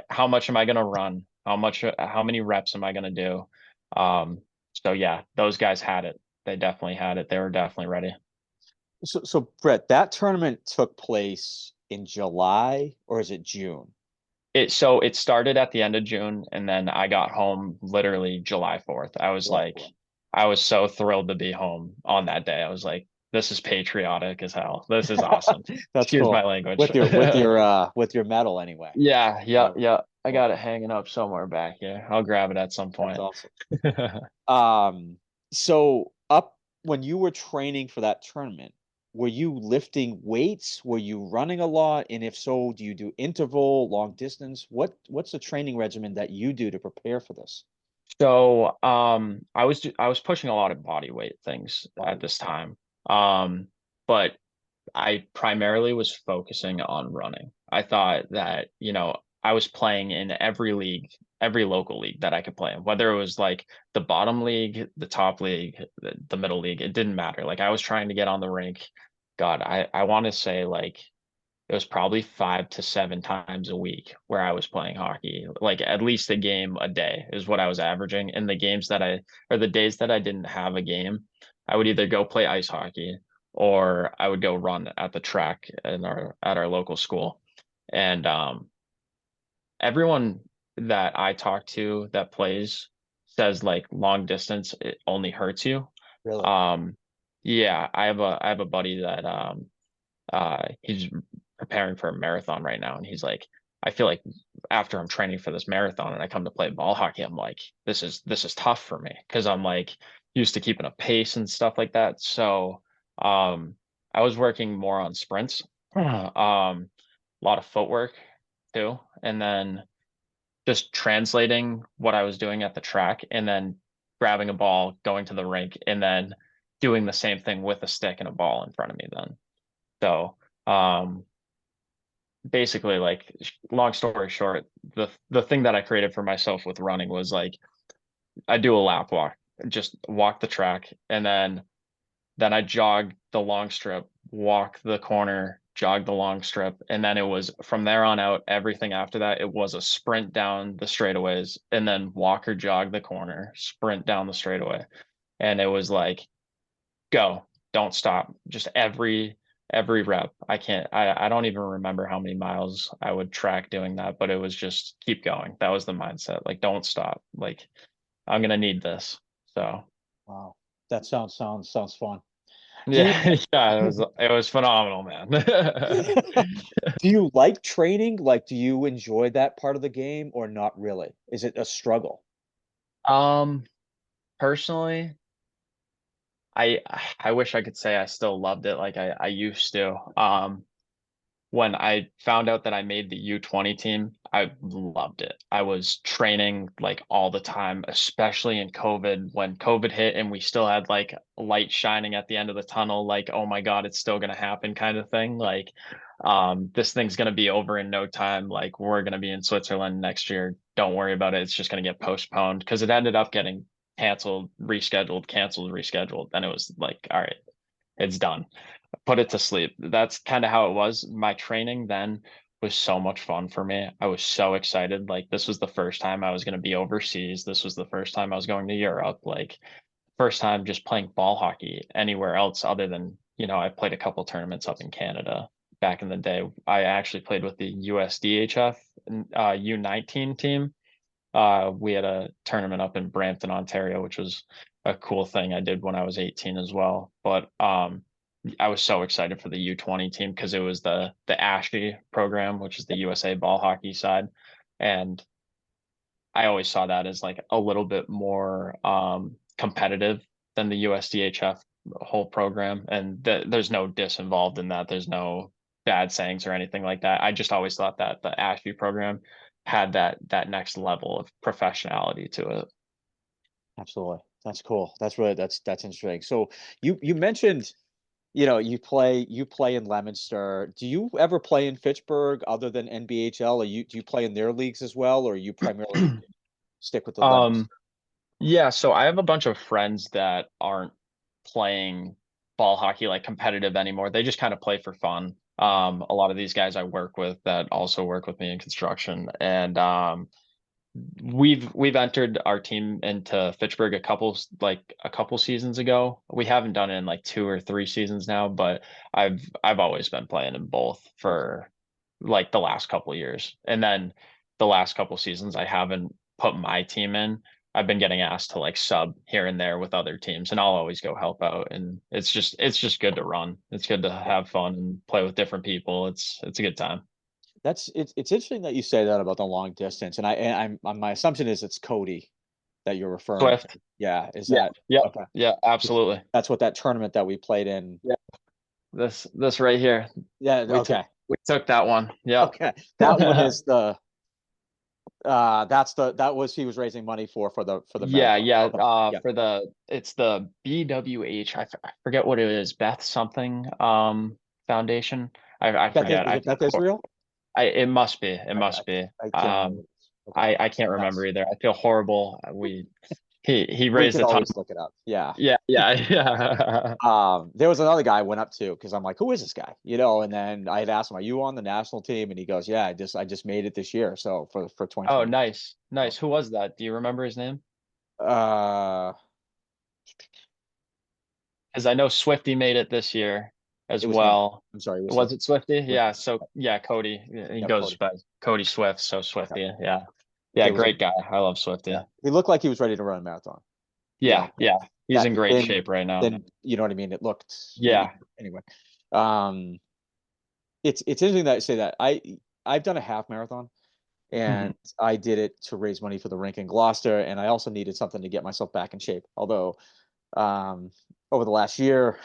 going to run? How many reps am I going to do? So yeah, those guys had it. They definitely had it. They were definitely ready. so Brett, that tournament took place in July or is it June? It started at the end of June and then I got home literally July 4th. July 4th. I was so thrilled to be home on that day. I was like, this is patriotic as hell. This is awesome. That's Excuse my cool. language. With your medal anyway. Yeah, yeah, Uh, yeah. I well, got it hanging up somewhere back here. I'll grab it at some that's point. awesome. Um, so up when you were training for that tournament, were you lifting weights? Were you running a lot? And if so, do you do interval, long distance? What's the training regimen that you do to prepare for this? So, I was pushing a lot of body weight things Body at weight. this time. Um, but I primarily was focusing on running. I thought that, I was playing in every league, every local league that I could play in, whether it was like the bottom league, the top league, the middle league, it didn't matter. Like I was trying to get on the rink. God, I want to say like it was probably 5 to 7 times a week where I was playing hockey. Like at least a game a day is what I was averaging. And the games that or the days that I didn't have a game, I would either go play ice hockey or I would go run at the track at our local school. And everyone that I talk to that plays says like long distance it only hurts you. Really? Um yeah, I have a buddy that he's preparing for a marathon right now and he's like I feel like after I'm training for this marathon and I come to play ball hockey I'm like this is tough for me because I'm like used to keeping a pace and stuff like that so I was working more on sprints a lot of footwork too and then just translating what I was doing at the track and then grabbing a ball going to the rink and then doing the same thing with a stick and a ball in front of me then so um basically like long story short, the thing that I created for myself with running was like I do a lap walk, just walk the track and then I jog the long strip, walk the corner, jog the long strip, and then it was from there on out, everything after that, it was a sprint down the straightaways and then walk or jog the corner, sprint down the straightaway. And it was like go, don't stop. Just every rep. I don't even remember how many miles I would track doing that, but it was just keep going. That was the mindset. Like, don't stop. Like, I'm gonna need this. So Wow. That sounds fun. Do you yeah, yeah, it was phenomenal, man. do you like training? Like, do you enjoy that part of the game or not really? Is it a struggle? Um, Personally, I I wish I could say I still loved it like I used to. When I found out that I made the U20 team, I loved it. I was training like all the time, especially in COVID. When COVID hit and we still had like a light shining at the end of the tunnel, like, oh my God, it's still gonna happen kind of thing. Like, this thing's gonna be over in no time. Like, we're gonna be in Switzerland next year. Don't worry about it. It's just gonna get postponed because it ended up getting canceled, rescheduled. Then it was like, all right, it's done, put it to sleep. That's kind of how it was. My training then was so much fun for me. I was so excited. Like, this was the first time I was going to be overseas. This was the first time I was going to Europe. Like, first time just playing ball hockey anywhere else other than, I played a couple tournaments up in Canada back in the day. I actually played with the USDHF U19 team. We had a tournament up in Brampton, Ontario, which was a cool thing I did when I was 18 as well. But I was so excited for the U20 team because it was the ASHI program, which is the USA ball hockey side. And I always saw that as like a little bit more competitive than the USDHF whole program. And there's no diss involved in that. There's no bad sayings or anything like that. I just always thought that the ASHI program had that next level of professionality to it. Absolutely. That's cool. That's interesting. So you mentioned, you play in Leominster. Do you ever play in Fitchburg other than NBHL? Or do you play in their leagues as well, or you primarily stick with the Um, Leominster? yeah, so I have a bunch of friends that aren't playing ball hockey like competitive anymore. They just kind of play for fun. A lot of these guys I work with that also work with me in construction, and we've entered our team into Fitchburg a couple seasons ago. We haven't done it in like 2 or 3 seasons now, but I've always been playing in both for like the last couple years. And then the last couple seasons I haven't put my team in. I've been getting asked to like sub here and there with other teams, and I'll always go help out. And it's just good to run. It's good to have fun and play with different people. It's a good time. It's interesting that you say that about the long distance, and my assumption is it's Cody that you're referring to. Swift. Yeah, is Yeah. that Yep. okay? Yeah, absolutely. That's what that tournament that we played in. Yeah. This right here. Yeah, We took okay. we took that one. Yeah. Okay. That one is that was he was raising money for the Yeah, marathon. yeah. Okay. Yeah. It's the BWH. I forget what it is. Beth something Foundation. I Beth, forget. is it Beth Israel? It must be. It I, must be. I can't remember. Okay. I can't remember Yes. either. I feel horrible. He We raised could a ton. always look it up. Yeah. Yeah, yeah, yeah. There was another guy I went up to because I'm like, who is this guy? And then I had asked him, are you on the national team? And he goes, yeah, I just made it this year. So for Oh, 2020. nice, nice. Who was that? Do you remember his name? Uh, Because I know Swifty made it this year as it was him. well. I'm sorry, it was him. Was it Swifty? With, Yeah. So yeah, Cody. Yeah, he yep, goes Cody. by Cody Swift. So Okay. Swifty. Yeah. Yeah. There was a Great guy. I love Swifty. Yeah. He looked like he was ready to run a marathon. Yeah. Yeah. He's That in great then shape right now. then you know what I mean. It looked Yeah. anyway. Um, it's interesting that I say that. I've done a half marathon Mhm. and I did it to raise money for the rink in Gloucester, and I also needed something to get myself back in shape. Although, um, over the last year,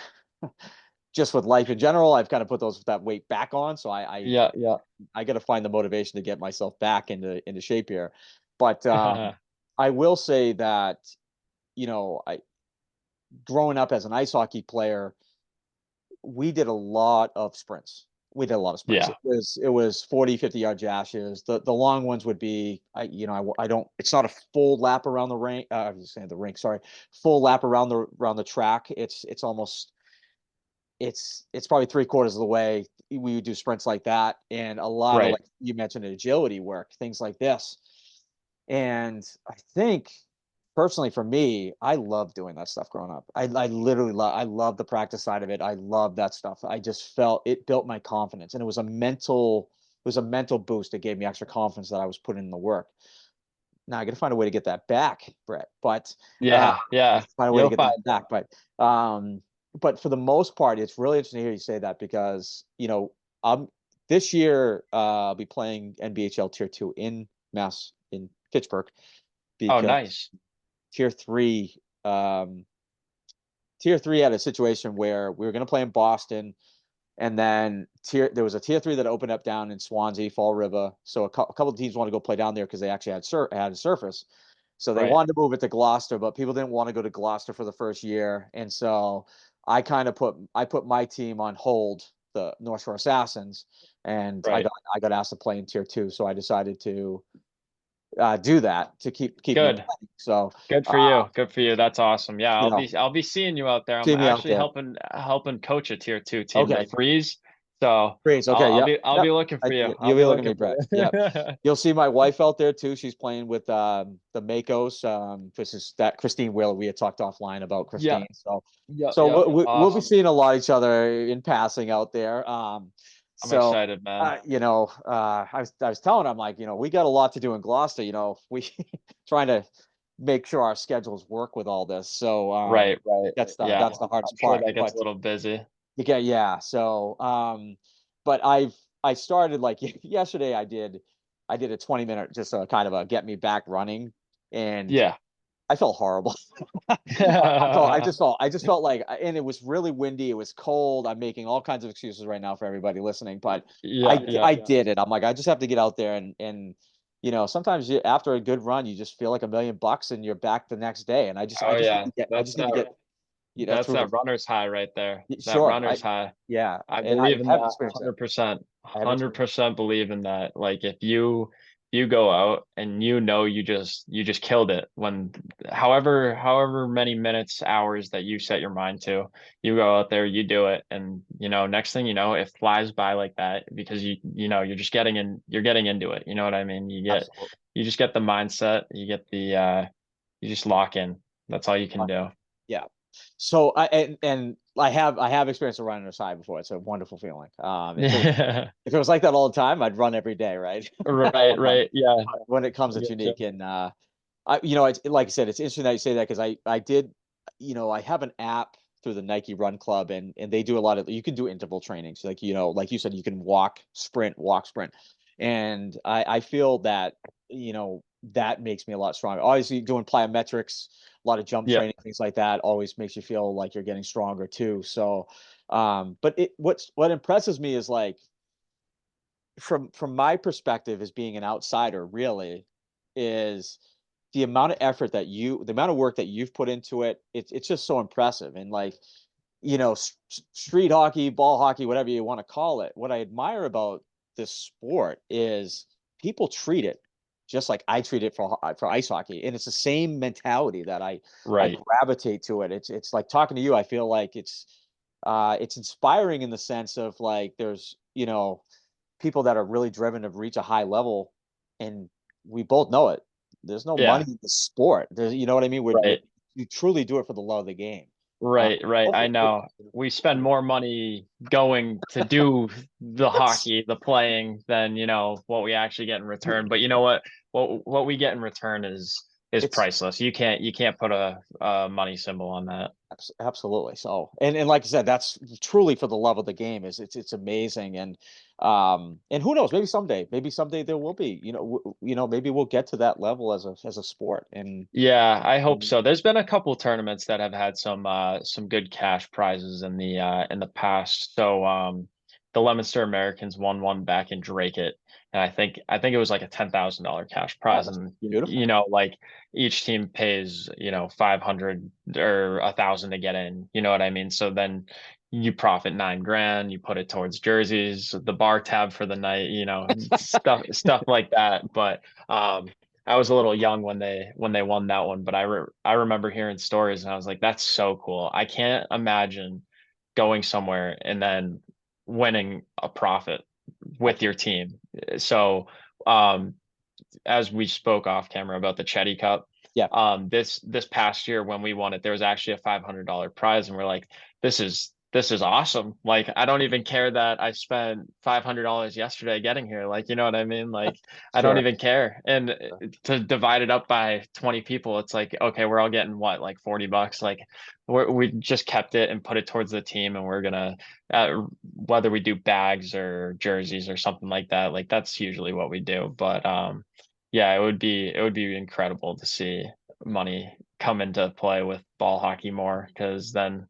just with life in general, I've kind of put that weight back on. So Yeah. Yeah. I got to find the motivation to get myself back into shape here. But I will say that I growing up as an ice hockey player, we did a lot of sprints. We did a lot of sprints. Yeah. It was 40, 50-yard dashes. The long ones would be I don't it's not a full lap around the rink. I was saying the rink, sorry. Full lap around the track. It's probably three-quarters of the way. We would do sprints like that and a lot of, Right. like you mentioned, agility work, things like this. And I think personally for me, I love doing that stuff growing up. I literally love the practice side of it. I love that stuff. I just felt it built my confidence, and it was a mental boost. It gave me extra confidence that I was putting in the work. Now I got to find a way to get that back, Brett. But Yeah, I yeah, find a way to you'll get that find back. But for the most part, it's really interesting to hear you say that because I'm this year I'll be playing NBHL Tier 2 in Mass in Pittsburgh Oh, because nice. Tier 3 Tier 3 had a situation where we were going to play in Boston, and then there was a Tier 3 that opened up down in Swansea, Fall River. So a couple of teams wanted to go play down there because they actually had a surface. So they Right, wanted to move it to Gloucester, but people didn't want to go to Gloucester for the first year, and so I put my team on hold, the North Shore Assassins, and right. I got asked to play in Tier 2, so I decided to do that to keep me Good. playing. So Good uh, for you. Good for you. That's awesome. Yeah, you know, I'll be seeing you out there. I'm see me out actually there. helping coach a tier 2 team, the Okay, Threes. So great. Okay, yep, I'll yep. be looking for you. I'll You'll be be looking at me, looking for Brett. Yep. you. You'll see my wife out there too. She's playing with the Makos. This is that Christine Wheeler. We had talked offline about Yeah, Christine. So yeah, so yeah. we'll be Awesome. seeing a lot of each other in passing out there. I'm So excited, man. I was telling him like, we got a lot to do in Gloucester. We trying to make sure our schedules work with all this. So Right, right. Yeah. that's the hardest I'm sure part. that gets But a little busy. yeah. So but I started like yesterday. I did a 20-minute just a kind of a get me back running, and Yeah. I felt horrible. I just felt like, and it was really windy. It was cold. I'm making all kinds of excuses right now for everybody listening, but Yeah, yeah. I did it. I'm like, I just have to get out there and sometimes after a good run, you just feel like $1,000,000 and you're back the next day. And Oh yeah. I That's just need to get, that's through that the, runner's high right there. That sure. runner's high. Yeah. I And I believe in have that experienced it. 100%. I have experienced 100% believe in that. Like if you go out and you just killed it when however many minutes, hours that you set your mind to, you go out there, you do it, and next thing you know, it flies by like that because you're just you're getting into it. You know what I mean? Absolutely. You just get the mindset, you just lock in. That's all you can do. Yeah. So and I have experienced a runner's high before. It's a wonderful feeling. Yeah. If it was like that all the time, I'd run every day, right? Right, But right. Yeah. when it comes, I it's get you. unique. And it's like I said, it's interesting that you say that because I did, I have an app through the Nike Run Club, and they do a lot of, you can do interval training. So like like you said, you can walk, sprint, and I feel that that makes me a lot stronger. Obviously, doing plyometrics, a lot of jump Yeah. training, things like that, always makes you feel like you're getting stronger too. So, but what impresses me is like from my perspective as being an outsider, really, is the amount of effort the amount of work that you've put into it. It's just so impressive. And like, street hockey, ball hockey, whatever you want to call it. What I admire about this sport is people treat it just like I treat it for ice hockey, and it's the same mentality that I Right. gravitate to it. It's like talking to you. I feel like it's inspiring in the sense of like there's people that are really driven to reach a high level, and we both know it. There's no money Yeah. in the sport. There's, you know what I mean? Right. You truly do it for the love of the game. Uh, Right, right. I hopefully, know. We spend more money going to do the it's hockey, the playing, than what we actually get in return. But you know what? What we get in return is it's priceless. You can't put a money symbol on that. absolutely so. And like I said, that's truly for the love of the game. It's amazing. And who knows? Maybe someday there will be. Maybe we'll get to that level as a sport. Yeah, I hope And so. There's been a couple tournaments that have had some good cash prizes in the past. So the Leominster Americans won one back in Drake it, and I think it was like a $10,000 cash oh, prize, that's and beautiful. like each team pays 500 or 1,000 to get in. You know what I mean? So then you profit 9 grand, you put it towards jerseys, the bar tab for the night, stuff like that. But I was a little young when they won that one, but I remember hearing stories and I was like, that's so cool. I can't imagine going somewhere and then winning a profit with your team. So, um, as we spoke off camera about the Chetty Cup, Yeah. This past year when we won it, there was actually a $500 prize, and we're like, this is awesome. Like, I don't even care that I spent $500 yesterday getting here. Like, you know what I mean? Like, I don't Sure. even care. And to divide it up by 20 people, it's like, okay, we're all getting what, like $40. Like, we just kept it and put it towards the team, and we're gonna whether we do bags or jerseys or something like that, like that's usually what we do. But yeah, it would be incredible to see money come into play with ball hockey more, because then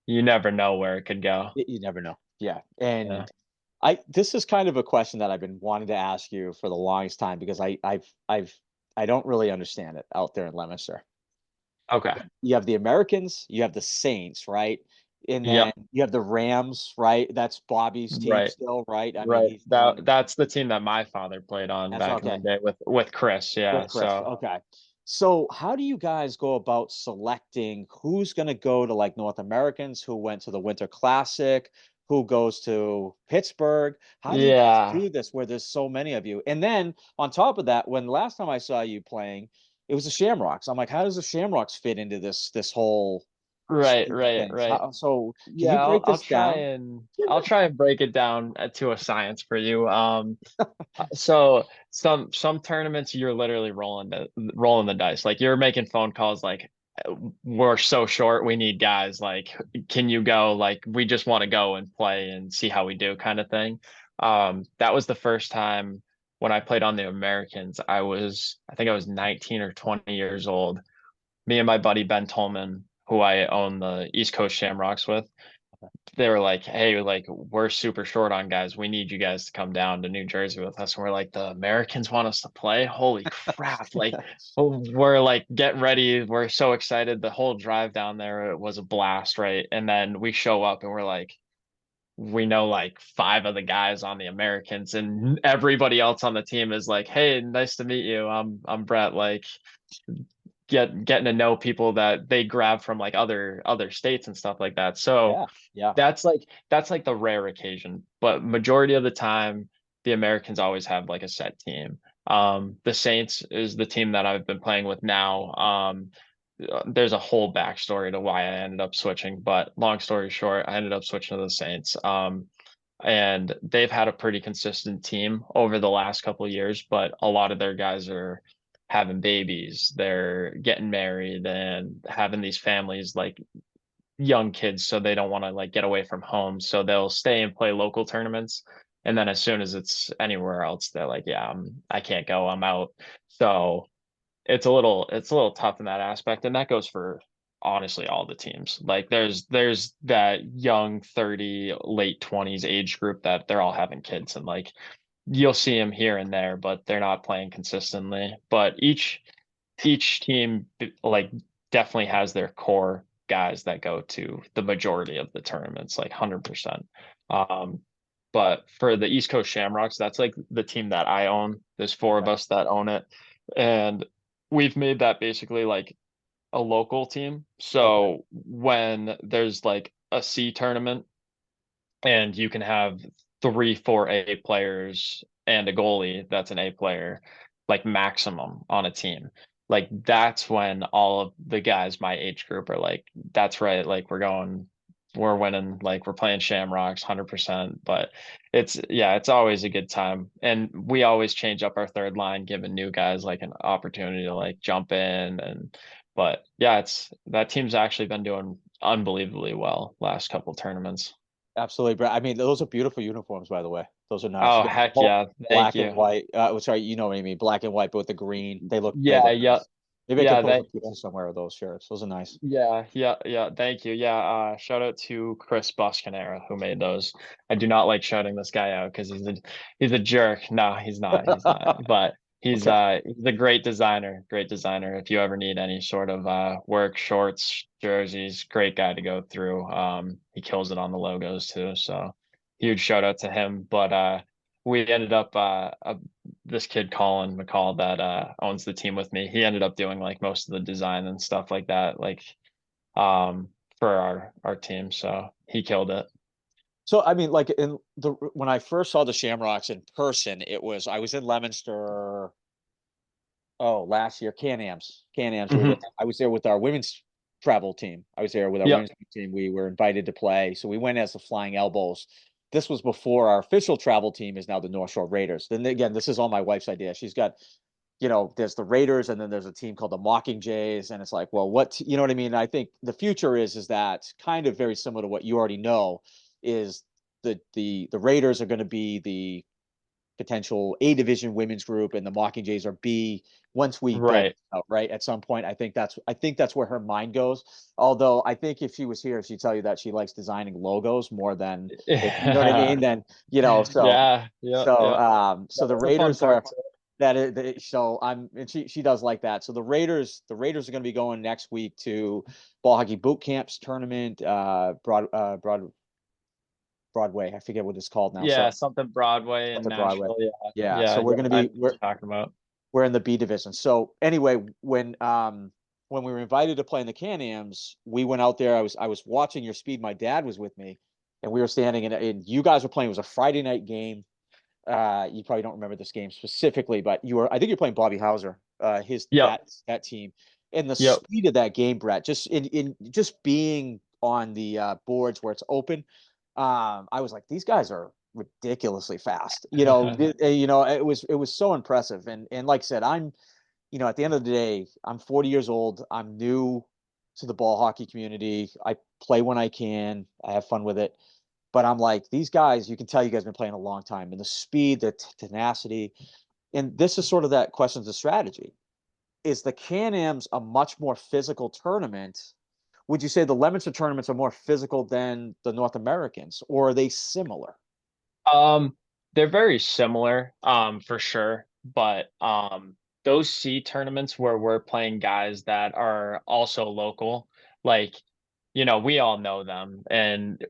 you never know where it could go. You never know. Yeah. Yeah. And this is kind of a question that I've been wanting to ask you for the longest time because I don't really understand it out there in Leominster. Okay. You have the Americans, you have the Saints, right? And then Yep. you have the Rams, right? That's Bobby's team Right. still, right? I mean, Right. he's won. That's the team that my father played on That's back in the okay. day with Chris. With Yeah. Chris. So Okay. So how do you guys go about selecting who's going to go to like North Americans, who went to the Winter Classic, who goes to Pittsburgh? How do you guys yeah. do this where there's so many of you? And then on top of that, when last time I saw you playing, it was the Shamrocks. I'm like, how does the Shamrocks fit into this whole Right, scheme of right, things? right. So can Yeah, you break this down? I'll try and break it down to a science for you. So some tournaments you're literally rolling the dice. Like, you're making phone calls like, we're so short, we need guys. Like, can you go? Like, we just want to go and play and see how we do, kind of thing. That was the first time when I played on the Americans. I think I was 19 or 20 years old. Me and my buddy Ben Tolman, who I own the East Coast Shamrocks with, they were like, "Hey, like, we're super short on guys. We need you guys to come down to New Jersey with us." And we're like, "The Americans want us to play? Holy crap!" Like, we're like, "Get ready. We're so excited." The whole drive down there was a blast, right? And then we show up and we're like, we know like five of the guys on the Americans, and everybody else on the team is like, "Hey, nice to meet you. I'm Brett." Like, getting to know people that they grab from like other states and stuff like that. So Yeah, yeah, that's like the rare occasion, but majority of the time the Americans always have like a set team. The Saints is the team that I've been playing with now. There's a whole backstory to why I ended up switching, but long story short, I ended up switching to the Saints. And they've had a pretty consistent team over the last couple of years, but a lot of their guys are having babies, they're getting married and having these families, like young kids, so they don't want to like get away from home, so they'll stay and play local tournaments, and then as soon as it's anywhere else, they're like, yeah, I can't go, I'm out. So it's a little tough in that aspect, and that goes for honestly all the teams. Like, there's that young 30 late 20s age group that they're all having kids, and like, you'll see them here and there, but they're not playing consistently. But each team, like, definitely has their core guys that go to the majority of the tournaments, like 100%. Um, but for the East Coast Shamrocks, that's like the team that I own. There's four of right, us that own it, and we've made that basically like a local team. okay, So when there's like a C tournament, and you can have three, four A players and a goalie that's an A player, like maximum on a team. Like, that's when all of the guys my age group are like, that's right, like, we're winning, like, we're playing Shamrocks 100%. But yeah, it's always a good time. And we always change up our third line, giving new guys like an opportunity to like jump in. And but yeah, it's that team's actually been doing unbelievably well last couple tournaments. absolutely. But I mean, those are beautiful uniforms, by the way. Those are nice. Oh, You got heck both yeah. Thank black and you. white. Sorry, you know what I mean. Black and white, but with the green. They Yeah, look yeah. nice. Maybe I could Yeah, post they a picture somewhere of those shirts. Those are nice. yeah. Thank you. Yeah, shout out to Chris Buscanera who made those. I do not like shouting this guy out because he's a jerk. No, he's not. He's not. But Okay. he's a great designer. Great designer. If you ever need any sort of work, shorts, jerseys, great guy to go through. He kills it on the logos too. So huge shout out to him. But we ended up this kid Colin McCall that owns the team with me. He ended up doing like most of the design and stuff like that, like for our team. So he killed it. So I mean, like in the when I first saw the Shamrocks in person, it was I was in Leominster Oh, last year, Can-Ams. Can-Ams. Hmm. I was there with our women's travel team. I was there with our Yep. women's team. We were invited to play. So we went as the Flying Elbows. This was before our official travel team is now the North Shore Raiders. Then again, this is all my wife's idea. She's got, there's the Raiders and then there's a team called the Mockingjays. And it's like, well, you know what I mean? I think the future is that kind of very similar to what you already know is the Raiders are going to be the potential A division women's group and the Mockingjays are B once we build Right. it out, right? At some point, I think that's where her mind goes. Although I think if she was here, she'd tell you that she likes designing logos more than if you know what I mean. Then so Yeah. Yeah. so Yeah. um so the That's a fun Raiders part are too. so I'm and she does like that. So the Raiders are going to be going next week to ball hockey boot camps tournament, Broadway. I forget what it's called now. Yeah, So something Broadway at in the Broadway. Nashville. Yeah. Yeah. Yeah. So we're Yeah. going to I know be what you're talking about. we're in the B division. So anyway, when we were invited to play in the Can-Ams, we went out there. I was watching your speed. My dad was with me, and we were standing and you guys were playing. It was a Friday night game. You probably don't remember this game specifically, but I think you're playing Bobby Hauser, his Yep. that team. And the Yep. speed of that game, Brett, just in just being on the boards where it's open, I was like, these guys are ridiculously fast. It was so impressive. And like I said, at the end of the day, I'm 40 years old. I'm new to the ball hockey community. I play when I can. I have fun with it. But I'm like, these guys, you can tell you guys have been playing a long time. And the speed, the tenacity. And this is sort of that questions of strategy. Is the Can-Ams a much more physical tournament? Would you say the Leominster tournaments are more physical than the North Americans, or are they similar? Um, they're very similar, for sure. But those C tournaments where we're playing guys that are also local, like, we all know them, and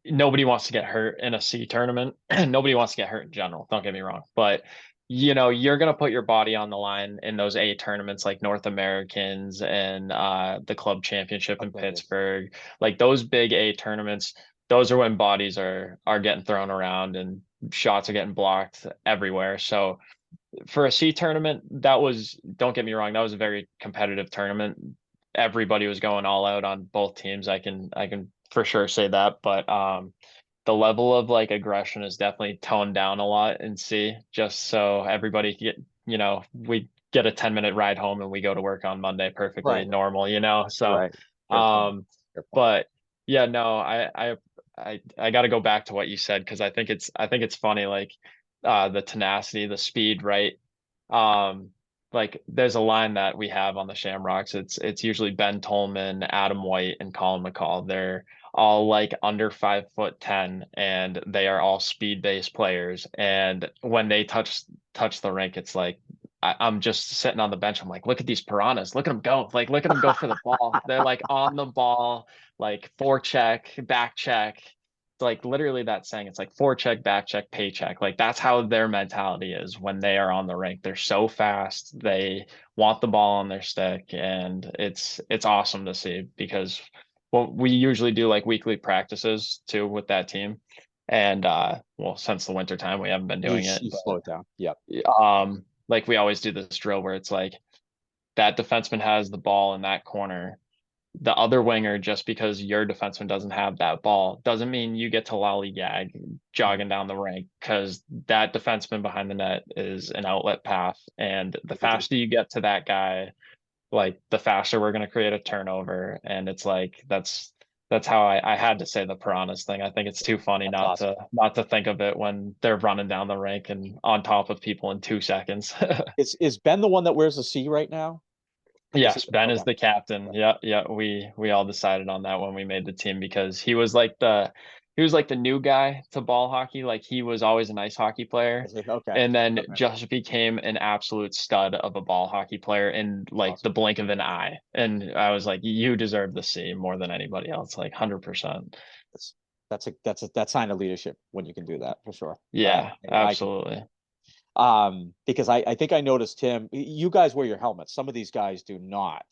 nobody wants to get hurt in a C tournament. Nobody wants to get hurt in general, don't get me wrong. But you're gonna put your body on the line in those A tournaments like North Americans and the club championship in Okay. Pittsburgh, like those big A tournaments. Those are when bodies are getting thrown around and shots are getting blocked everywhere. So for a C tournament, don't get me wrong, that was a very competitive tournament. Everybody was going all out on both teams. I can for sure say that. But the level of like aggression is definitely toned down a lot in C, just so everybody we get a 10-minute ride home and we go to work on Monday perfectly Right. normal. So Right. Fair point. um Fair point. but yeah, no, I got to go back to what you said because I think it's funny, like the tenacity, the speed, right? Um, like there's a line that we have on the Shamrocks. It's usually Ben Tolman, Adam White, and Colin McCall. They're all like under 5'10", and they are all speed-based players. And when they touch the rink, it's like I'm just sitting on the bench. I'm like, look at these piranhas. Look at them go. Like, look at them go for the ball. They're like on the ball, like forecheck, back check. It's like literally that saying. It's like forecheck, back check, paycheck. Like that's how their mentality is when they are on the rink. They're so fast. They want the ball on their stick, and it's awesome to see because we usually do like weekly practices too with that team. And well, since the winter time, we haven't been You, doing it, you slow it down. Yep. but like we always do this drill where it's like that defenseman has the ball in that corner. The other winger, just because your defenseman doesn't have that ball, doesn't mean you get to lollygag jogging down the rink because that defenseman behind the net is an outlet path. And the faster you get to that guy, like the faster we're going to create a turnover. And it's like that's how I had to say the piranhas thing. I think it's too funny That's not awesome. to think of it when they're running down the rink and on top of people in 2 seconds. Is Ben the one that wears the C right now? Is he? Yes, Ben Okay. is the captain. Yeah, yeah. We all decided on that when we made the team because he was like the new guy to ball hockey. Like he was always an ice hockey player, Is he? Okay. and then Okay. just became an absolute stud of a ball hockey player in like the Awesome. blink of an eye. And I was like, you deserve the C more than anybody else, like 100%. That's that's a sign of leadership when you can do that for sure. Yeah, I can absolutely. because I think I noticed him. You guys wear your helmets. Some of these guys do not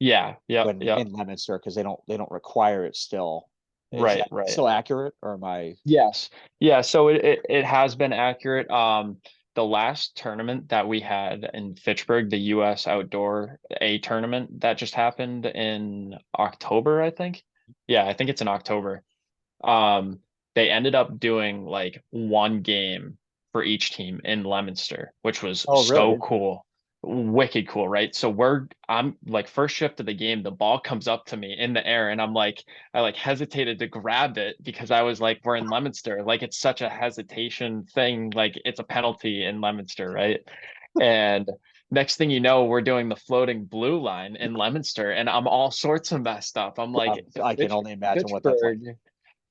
Yeah, yeah, when yeah. in Leominster because they don't require it still. Is Right, that right. still accurate or am I? Yes. Yeah, so it has been accurate. the last tournament that we had in Fitchburg, the US Outdoor A tournament that just happened in October, I think. Yeah, I think it's in October. Um, they ended up doing like one game for each team in Leominster, which was Oh, so really? cool. Wicked cool, right? So I'm like first shift of the game, the ball comes up to me in the air, and I like hesitated to grab it because I was like, we're in Leominster. Like it's such a hesitation thing, like it's a penalty in Leominster, right? And next thing you know, we're doing the floating blue line in Leominster, and I'm all sorts of messed up. I'm like, I can only imagine what that's like. Fitchburg.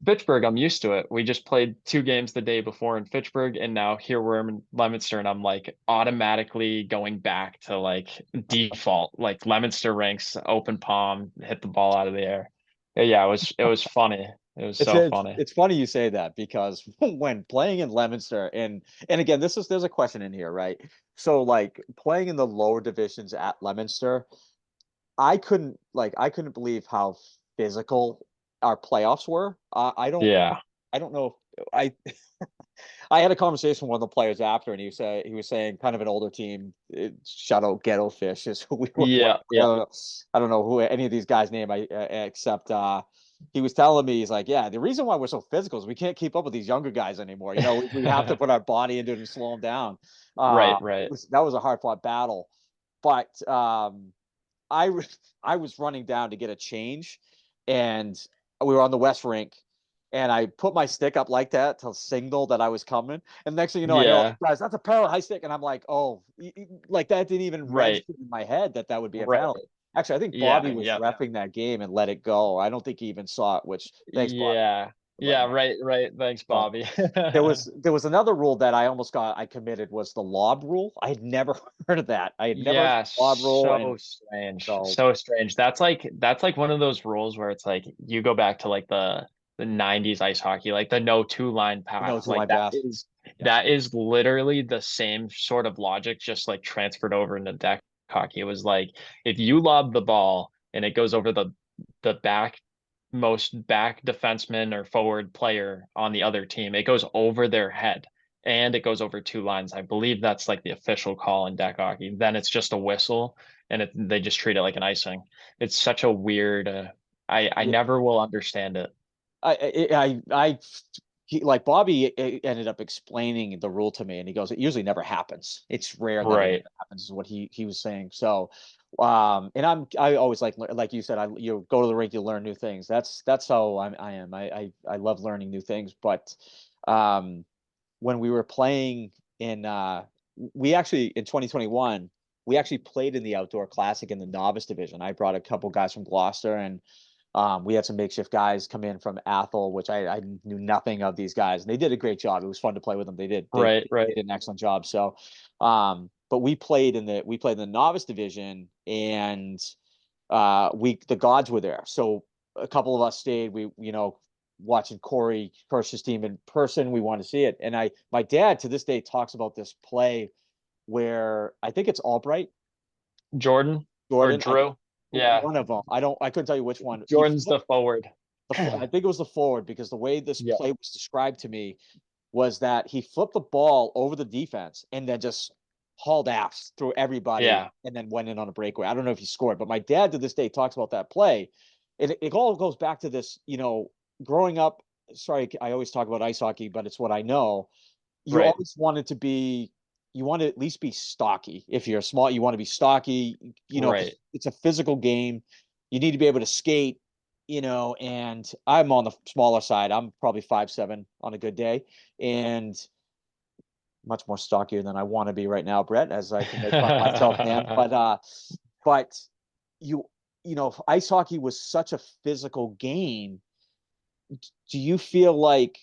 Fitchburg, I'm used to it. We just played two games the day before in Fitchburg, and now here we're in Leominster, and I'm like automatically going back to like default, like Leominster ranks, open palm, hit the ball out of the air. Yeah, it was funny. It was It's so it's funny. it's funny you say that because when playing in Leominster and again there's a question in here, right? So like playing in the lower divisions at Leominster, I couldn't believe how physical our playoffs were. Yeah. I don't know if I I had a conversation with one of the players after, and he was saying kind of an older team, shout out Ghetto Fish is who we were playing. Yeah. Yeah. I don't know who any of these guys name except he was telling me he's like, yeah, the reason why we're so physical is we can't keep up with these younger guys anymore. You know, we have to put our body into it and slow them down. Right, right. That was a hard fought battle, but I I was running down to get a change, and we were on the West Rink, and I put my stick up like that to signal that I was coming. And next thing you know, I hear all Yeah. these guys, that's a parallel high stick, and I'm like, oh, like that didn't even Right. register in my head that that would be a Right. penalty. Actually, I think Yeah. Bobby was Yeah. reffing that game and let it go. I don't think he even saw it. Which thanks, Bobby, Yeah. for letting Yeah. me. Right. Right. Thanks, So Bobby. there was another rule that I committed was the lob rule. I had never heard of that. I had never heard of Yeah, the lob rule, so and strange. so So strange. That's like one of those rules where it's like you go back to like the 90s ice hockey, like the no two line no pass. two Like line pass. Yeah. that is literally the same sort of logic, just like transferred over into deck hockey. It was like if you lob the ball and it goes over the back most back defenseman or forward player on the other team, it goes over their head and it goes over two lines. I believe that's like the official call in deck hockey. Then it's just a whistle, and they just treat it like an icing. It's such a weird. I Yeah. never will understand it. Like Bobby ended up explaining the rule to me, and he goes, "It usually never happens. It's rare that it Right. even happens." Is what he was saying. So, and I always like you said, you go to the rink, you learn new things. That's how I am. I love learning new things. But um, when we were playing in, we actually in 2021, we actually played in the outdoor classic in the novice division. I brought a couple guys from Gloucester and we had some makeshift guys come in from Athol, which I knew nothing of these guys, and they did a great job. It was fun to play with them. Right. They Right. did an excellent job. So, but we played in the novice division, and the gods were there. So a couple of us stayed. We watching Corey Kirsch's team in person. We want to see it, and my dad to this day talks about this play where I think it's Albright Jordan or Jordan. Drew. Yeah. One of them. I couldn't tell you which one. Jordan's the forward. I think it was the forward because the way this Yeah. play was described to me was that he flipped the ball over the defense and then just hauled ass through everybody Yeah. and then went in on a breakaway. I don't know if he scored, but my dad to this day talks about that play. It all goes back to this, growing up. Sorry, I always talk about ice hockey, but it's what I know. You Right. always wanted to be, you want to at least be stocky. If you're small, you want to be stocky, because Right. it's a physical game. You need to be able to skate, and I'm on the smaller side. I'm probably 5'7" on a good day, and much more stockier than I want to be right now, Brett, as I can make fun of myself, man. But you, ice hockey was such a physical game. Do you feel like,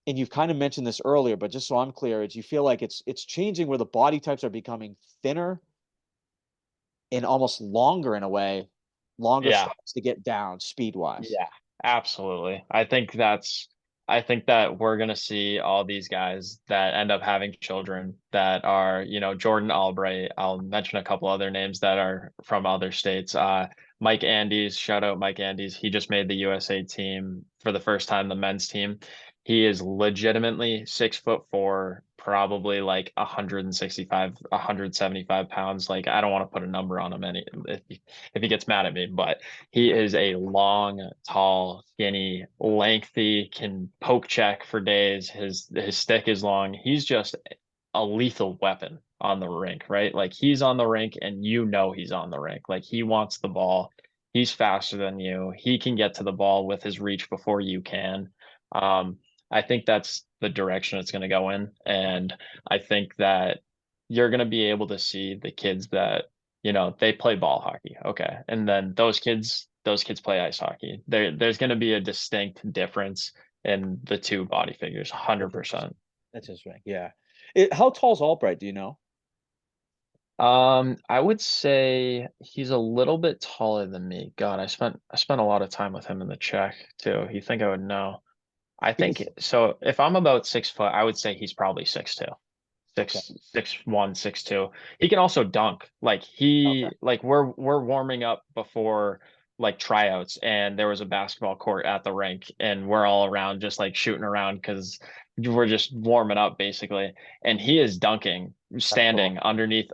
and you've kind of mentioned this earlier, but just so I'm clear, do you feel like it's changing where the body types are becoming thinner and almost longer in a way, longer Yeah. shots to get down speed wise? Yeah, absolutely. I think that we're gonna see all these guys that end up having children that are, Jordan Albright. I'll mention a couple other names that are from other states. Mike Andes, shout out Mike Andes. He just made the USA team for the first time, the men's team. He is legitimately 6'4", probably like 165, 175 pounds. Like I don't want to put a number on him if he gets mad at me, but he is a long, tall, skinny, lengthy, can poke check for days. His stick is long. He's just a lethal weapon on the rink, right? Like he's on the rink and you know he's on the rink. Like he wants the ball. He's faster than you. He can get to the ball with his reach before you can. Um, I think that's the direction it's going to go in. And I think that you're going to be able to see the kids that, they play ball hockey. Okay. And then those kids play ice hockey. There's going to be a distinct difference in the two body figures, That's interesting. 100%. That's interesting. Yeah. How tall's Albright? Do you know? I would say he's a little bit taller than me. God, I spent a lot of time with him in the Czech too. You think I would know? I think Because so. If I'm about 6 foot, I would say he's probably 6'2", okay, 6'1", 6'2". He can also dunk. Like okay, we're warming up before like tryouts, and there was a basketball court at the rink, and we're all around just like shooting around because we're just warming up basically. And he is dunking, that's cool. standing underneath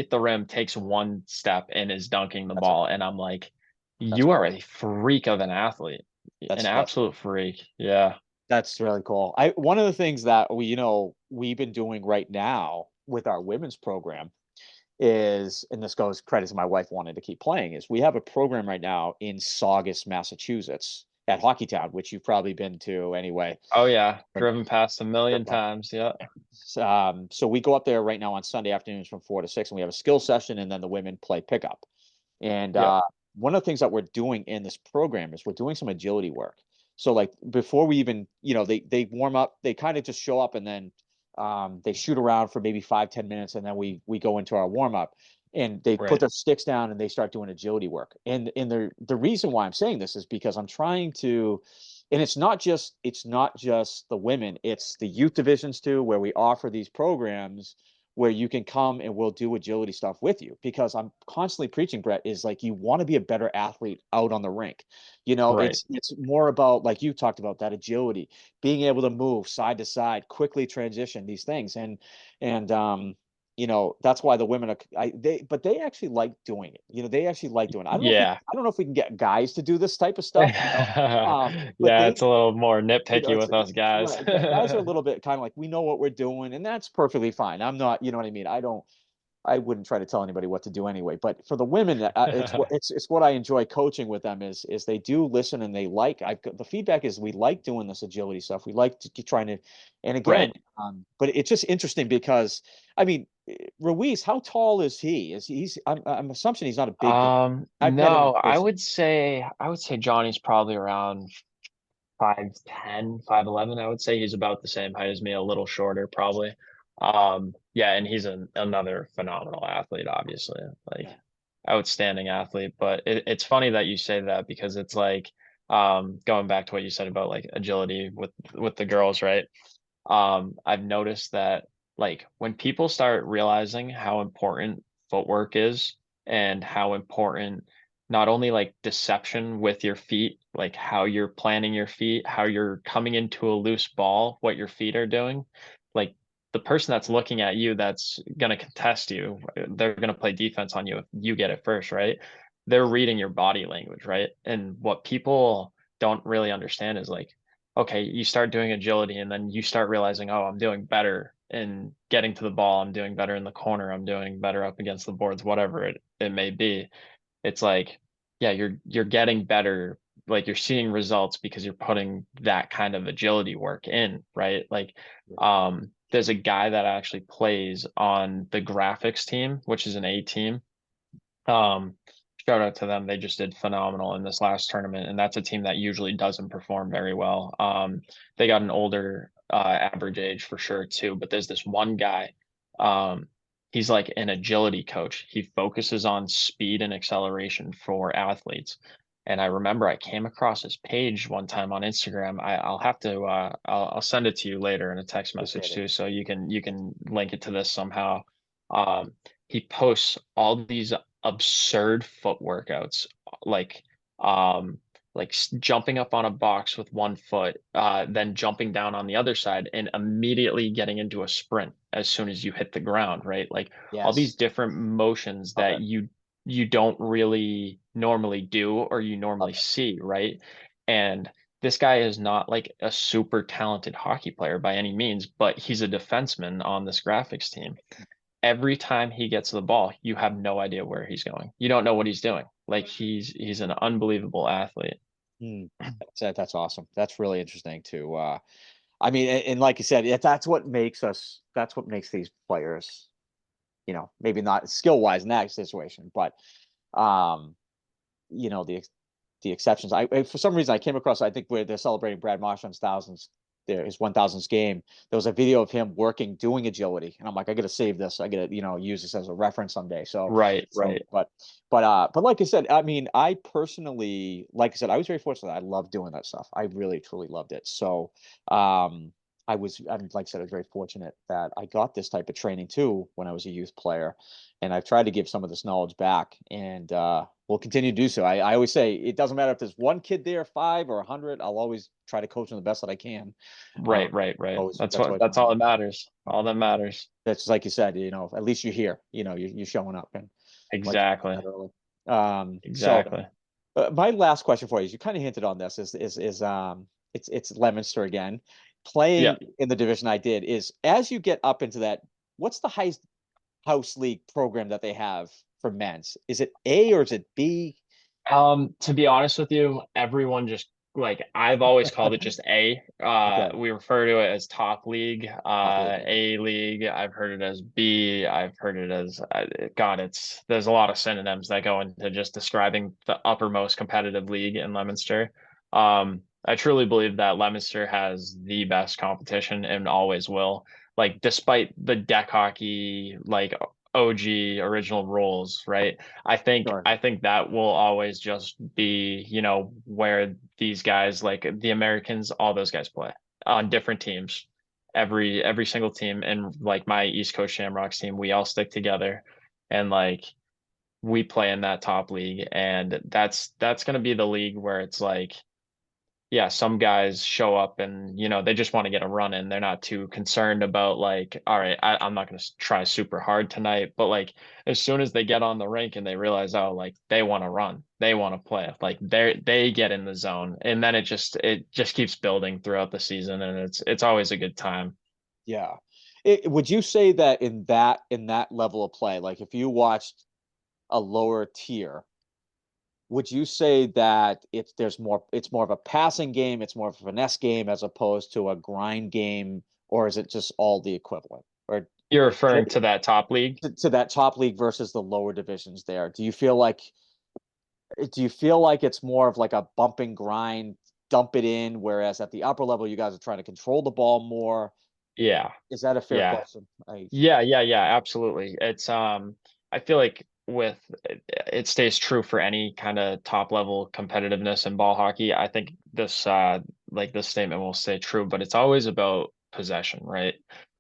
the rim, takes one step and is dunking the That's ball. And I'm like, that's you are cool. a freak of an athlete, an That's absolute freak. Yeah. That's really cool. One of the things that we've been doing right now with our women's program is, and this goes credit to my wife wanting to keep playing, is we have a program right now in Saugus, Massachusetts at Hockeytown, which you've probably been to anyway. Oh yeah, driven past a million times. Yeah. So we go up there right now on Sunday afternoons from 4 to 6, and we have a skill session, and then the women play pickup. And Yep. one of the things that we're doing in this program is we're doing some agility work. So like before we even, they warm up, they kind of just show up, and then they shoot around for maybe 5, 10 minutes, and then we go into our warm up, and they put Right. their sticks down and they start doing agility work. And the reason why I'm saying this is because I'm trying to, and it's not just the women, it's the youth divisions too, where we offer these programs where you can come and we'll do agility stuff with you, because I'm constantly preaching, Brett, is like you want to be a better athlete out on the rink. Right. It's more about, like you talked about, that agility, being able to move side to side, quickly transition these things. And that's why the women they actually like doing it. They actually like doing it. Yeah. I don't know if we can get guys to do this type of stuff. But Yeah, it's a little more nitpicky it's with us guys. right. Guys are a little bit kind of like, we know what we're doing, and that's perfectly fine. I'm not, you know what I mean? I wouldn't try to tell anybody what to do anyway. But for the women, it's what I enjoy coaching with them, is they do listen, and they like. The feedback is we like doing this agility stuff. We like to keep trying to, and again, Right. but it's just interesting because, I mean, Ruiz, how tall is he? I'm assuming he's not a big dude. I've met him in No, I person. would say I would say Johnny's probably around 5'10", 5'11". I would say he's about the same height as me, a little shorter probably. Yeah, and he's another phenomenal athlete, obviously. Like Yeah. outstanding athlete. But it's funny that you say that because it's like going back to what you said about like agility with the girls, right? I've noticed that like when people start realizing how important footwork is and how important not only like deception with your feet, like how you're planning your feet, how you're coming into a loose ball, what your feet are doing, like the person that's looking at you that's going to contest you, they're going to play defense on you if you get it first, right? They're reading your body language, right? And what people don't really understand is like, okay, you start doing agility and then you start realizing, oh, I'm doing better in getting to the ball. I'm doing better in the corner. I'm doing better up against the boards, whatever it may be. It's like, yeah, you're getting better. Like you're seeing results because you're putting that kind of agility work in, right? Like, there's a guy that actually plays on the graphics team, which is an A team. Um, Shout out to them. They just did phenomenal in this last tournament, and that's a team that usually doesn't perform very well. They got an older average age for sure too, but there's this one guy. Um, he's like an agility coach. He focuses on speed and acceleration for athletes. And I remember I came across his page one time on Instagram. I'll have to I'll send it to you later in a text message Appreciate it. too, so you can link it to this somehow. Um, he posts all these absurd foot workouts, like like jumping up on a box with one foot, then jumping down on the other side and immediately getting into a sprint as soon as you hit the ground, right? Like all these Yes. different motions Love that it. you don't really normally do or you Love normally it. see, right? And this guy is not like a super talented hockey player by any means, but he's a defenseman on this graphics team. Every time he gets the ball, you have no idea where he's going. You don't know what he's doing. Like he's an unbelievable athlete. Hmm. That's awesome. That's really interesting too. I mean, and like you said, that's what makes us. That's what makes these players, maybe not skill wise in that situation, but um, you know, the exceptions. For some reason I came across. I think where they're celebrating Brad Marchand's his 1000th game. There was a video of him working doing agility, and I'm like, I got to save this. I got to use this as a reference someday. So Right, so right. but like I said, I mean, I personally, like I said, I was very fortunate. I loved doing that stuff. I really truly loved it. So um. I mean, like I said, I was very fortunate that I got this type of training too when I was a youth player, and I've tried to give some of this knowledge back, and will continue to do so. I always say it doesn't matter if there's one kid there, 5 or 100. I'll always try to coach them the best that I can. Right, right, right. Always, That's that's what always my that's all goal. that matters. All that matters. That's like you said. At least you're here. You're showing up, and like you Exactly. said earlier. So Exactly. my last question for you is you kind of hinted on this is it's Leominster again Yeah. playing in the division I did is as you get up into that. What's the highest house league program that they have for men's? Is it A or is it B? To be honest with you, everyone just like I've always called it just A. Okay, We refer to it as top league, top league. A league. I've heard it as B. I've heard it as God. There's a lot of synonyms that go into just describing the uppermost competitive league in Leominster. I truly believe that Leominster has the best competition and always will. Like despite the deck hockey, like OG original rules, right? Sure. I think that will always just be, where these guys like the Americans, all those guys play on different teams. Every single team and like my East Coast Shamrocks team, we all stick together and like we play in that top league and that's going to be the league where it's like yeah, some guys show up and they just want to get a run in. They're not too concerned about like, all right, I'm not going to try super hard tonight. But like, as soon as they get on the rink and they realize, oh, like they want to run, they want to play, like they get in the zone, and then it just keeps building throughout the season, and it's always a good time. Yeah. Would you say that in that level of play, like if you watched a lower tier, would you say that it's more of a passing game, it's more of a finesse game as opposed to a grind game, or is it just all the equivalent? Or You're referring to that top league? to that top league versus the lower divisions there? Do you feel like it's more of like a bump and grind, dump it in, whereas at the upper level you guys are trying to control the ball more? Yeah, Is that a fair yeah. question? I Yeah, absolutely. I feel like it stays true for any kind of top level competitiveness in ball hockey. I think this statement will stay true, but it's always about possession, right?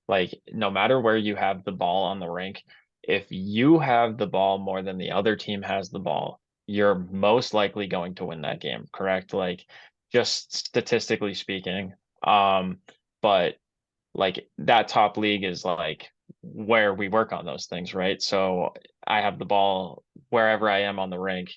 Like no matter where you have the ball on the rink, if you have the ball more than the other team has the ball, you're most likely going to win that game, correct? Like just statistically speaking. But like that top league is like where we work on those things, right? So I have the ball wherever I am on the rink.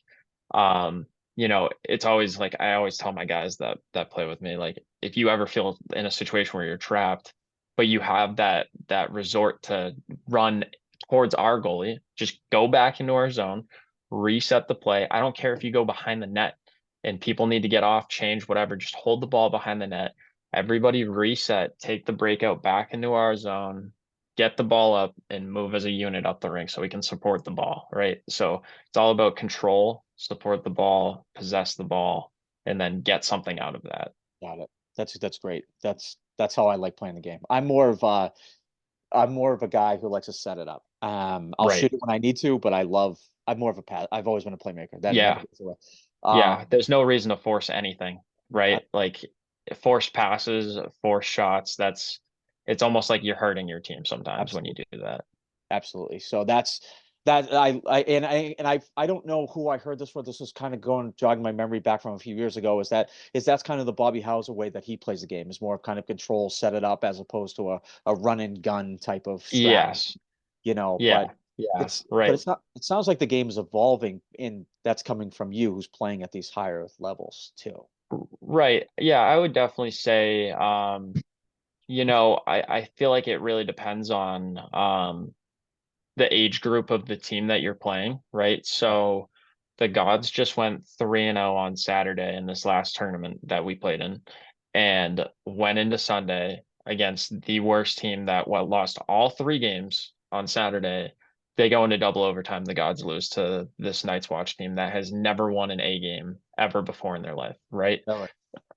It's always like I always tell my guys that play with me, like if you ever feel in a situation where you're trapped, but you have that resort to run towards our goalie, just go back into our zone, reset the play. I don't care if you go behind the net and people need to get off, change, whatever, just hold the ball behind the net. Everybody reset, take the breakout back into our zone, get the ball up, and move as a unit up the rink so we can support the ball, right? So it's all about control, support the ball, possess the ball, and then get something out of that. got it. That's great. That's how I like playing the game. I'm more of a guy who likes to set it up. I'll Right. shoot it when I need to, but I'm more of a pass. I've always been a playmaker. That never Yeah. goes away. Yeah. Um, There's no reason to force anything, I, right? Like forced passes, forced shots, it's almost like you're hurting your team sometimes when you absolutely, do that. absolutely. So That I don't know who I heard this for. This was kind of going jogging my memory back from a few years ago. That's kind of the Bobby Hauser way that he plays the game, is more of kind of control, set it up, as opposed to a run and gun type of strategy, Yes. but Yeah. Yeah. but Right. it's not, it sounds like the game is evolving, and that's coming from you who's playing at these higher levels too. Right. Yeah, I would definitely say, I feel like it really depends on the age group of the team that you're playing, right? So the Gods just went 3-0 on Saturday in this last tournament that we played in, and went into Sunday against the worst team that lost all three games on Saturday. They go into double overtime. The Gods lose to this Night's Watch team that has never won an A game ever before in their life, right? Really?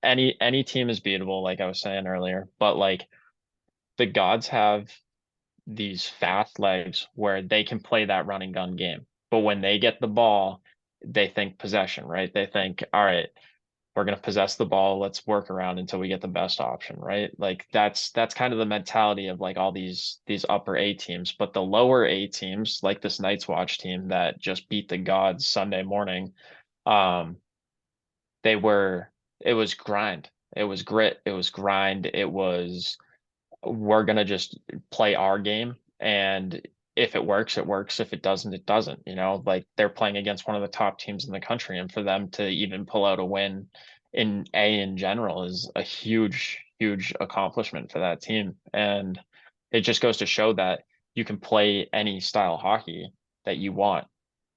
Any team is beatable, like I was saying earlier, but like the Gods have these fast legs where they can play that running gun game. But when they get the ball, they think possession, right? They think, all right, we're going to possess the ball. Let's work around until we get the best option, right? Like that's kind of the mentality of like all these upper A teams, but the lower A teams, like this Night's Watch team that just beat the Gods Sunday morning, um, they were it was grind. It was grit, it was grind, it was we're gonna just play our game, and if it works, it works. If it doesn't, it doesn't. Like they're playing against one of the top teams in the country, and for them to even pull out a win in A in general is a huge, huge accomplishment for that team. And it just goes to show that you can play any style hockey that you want,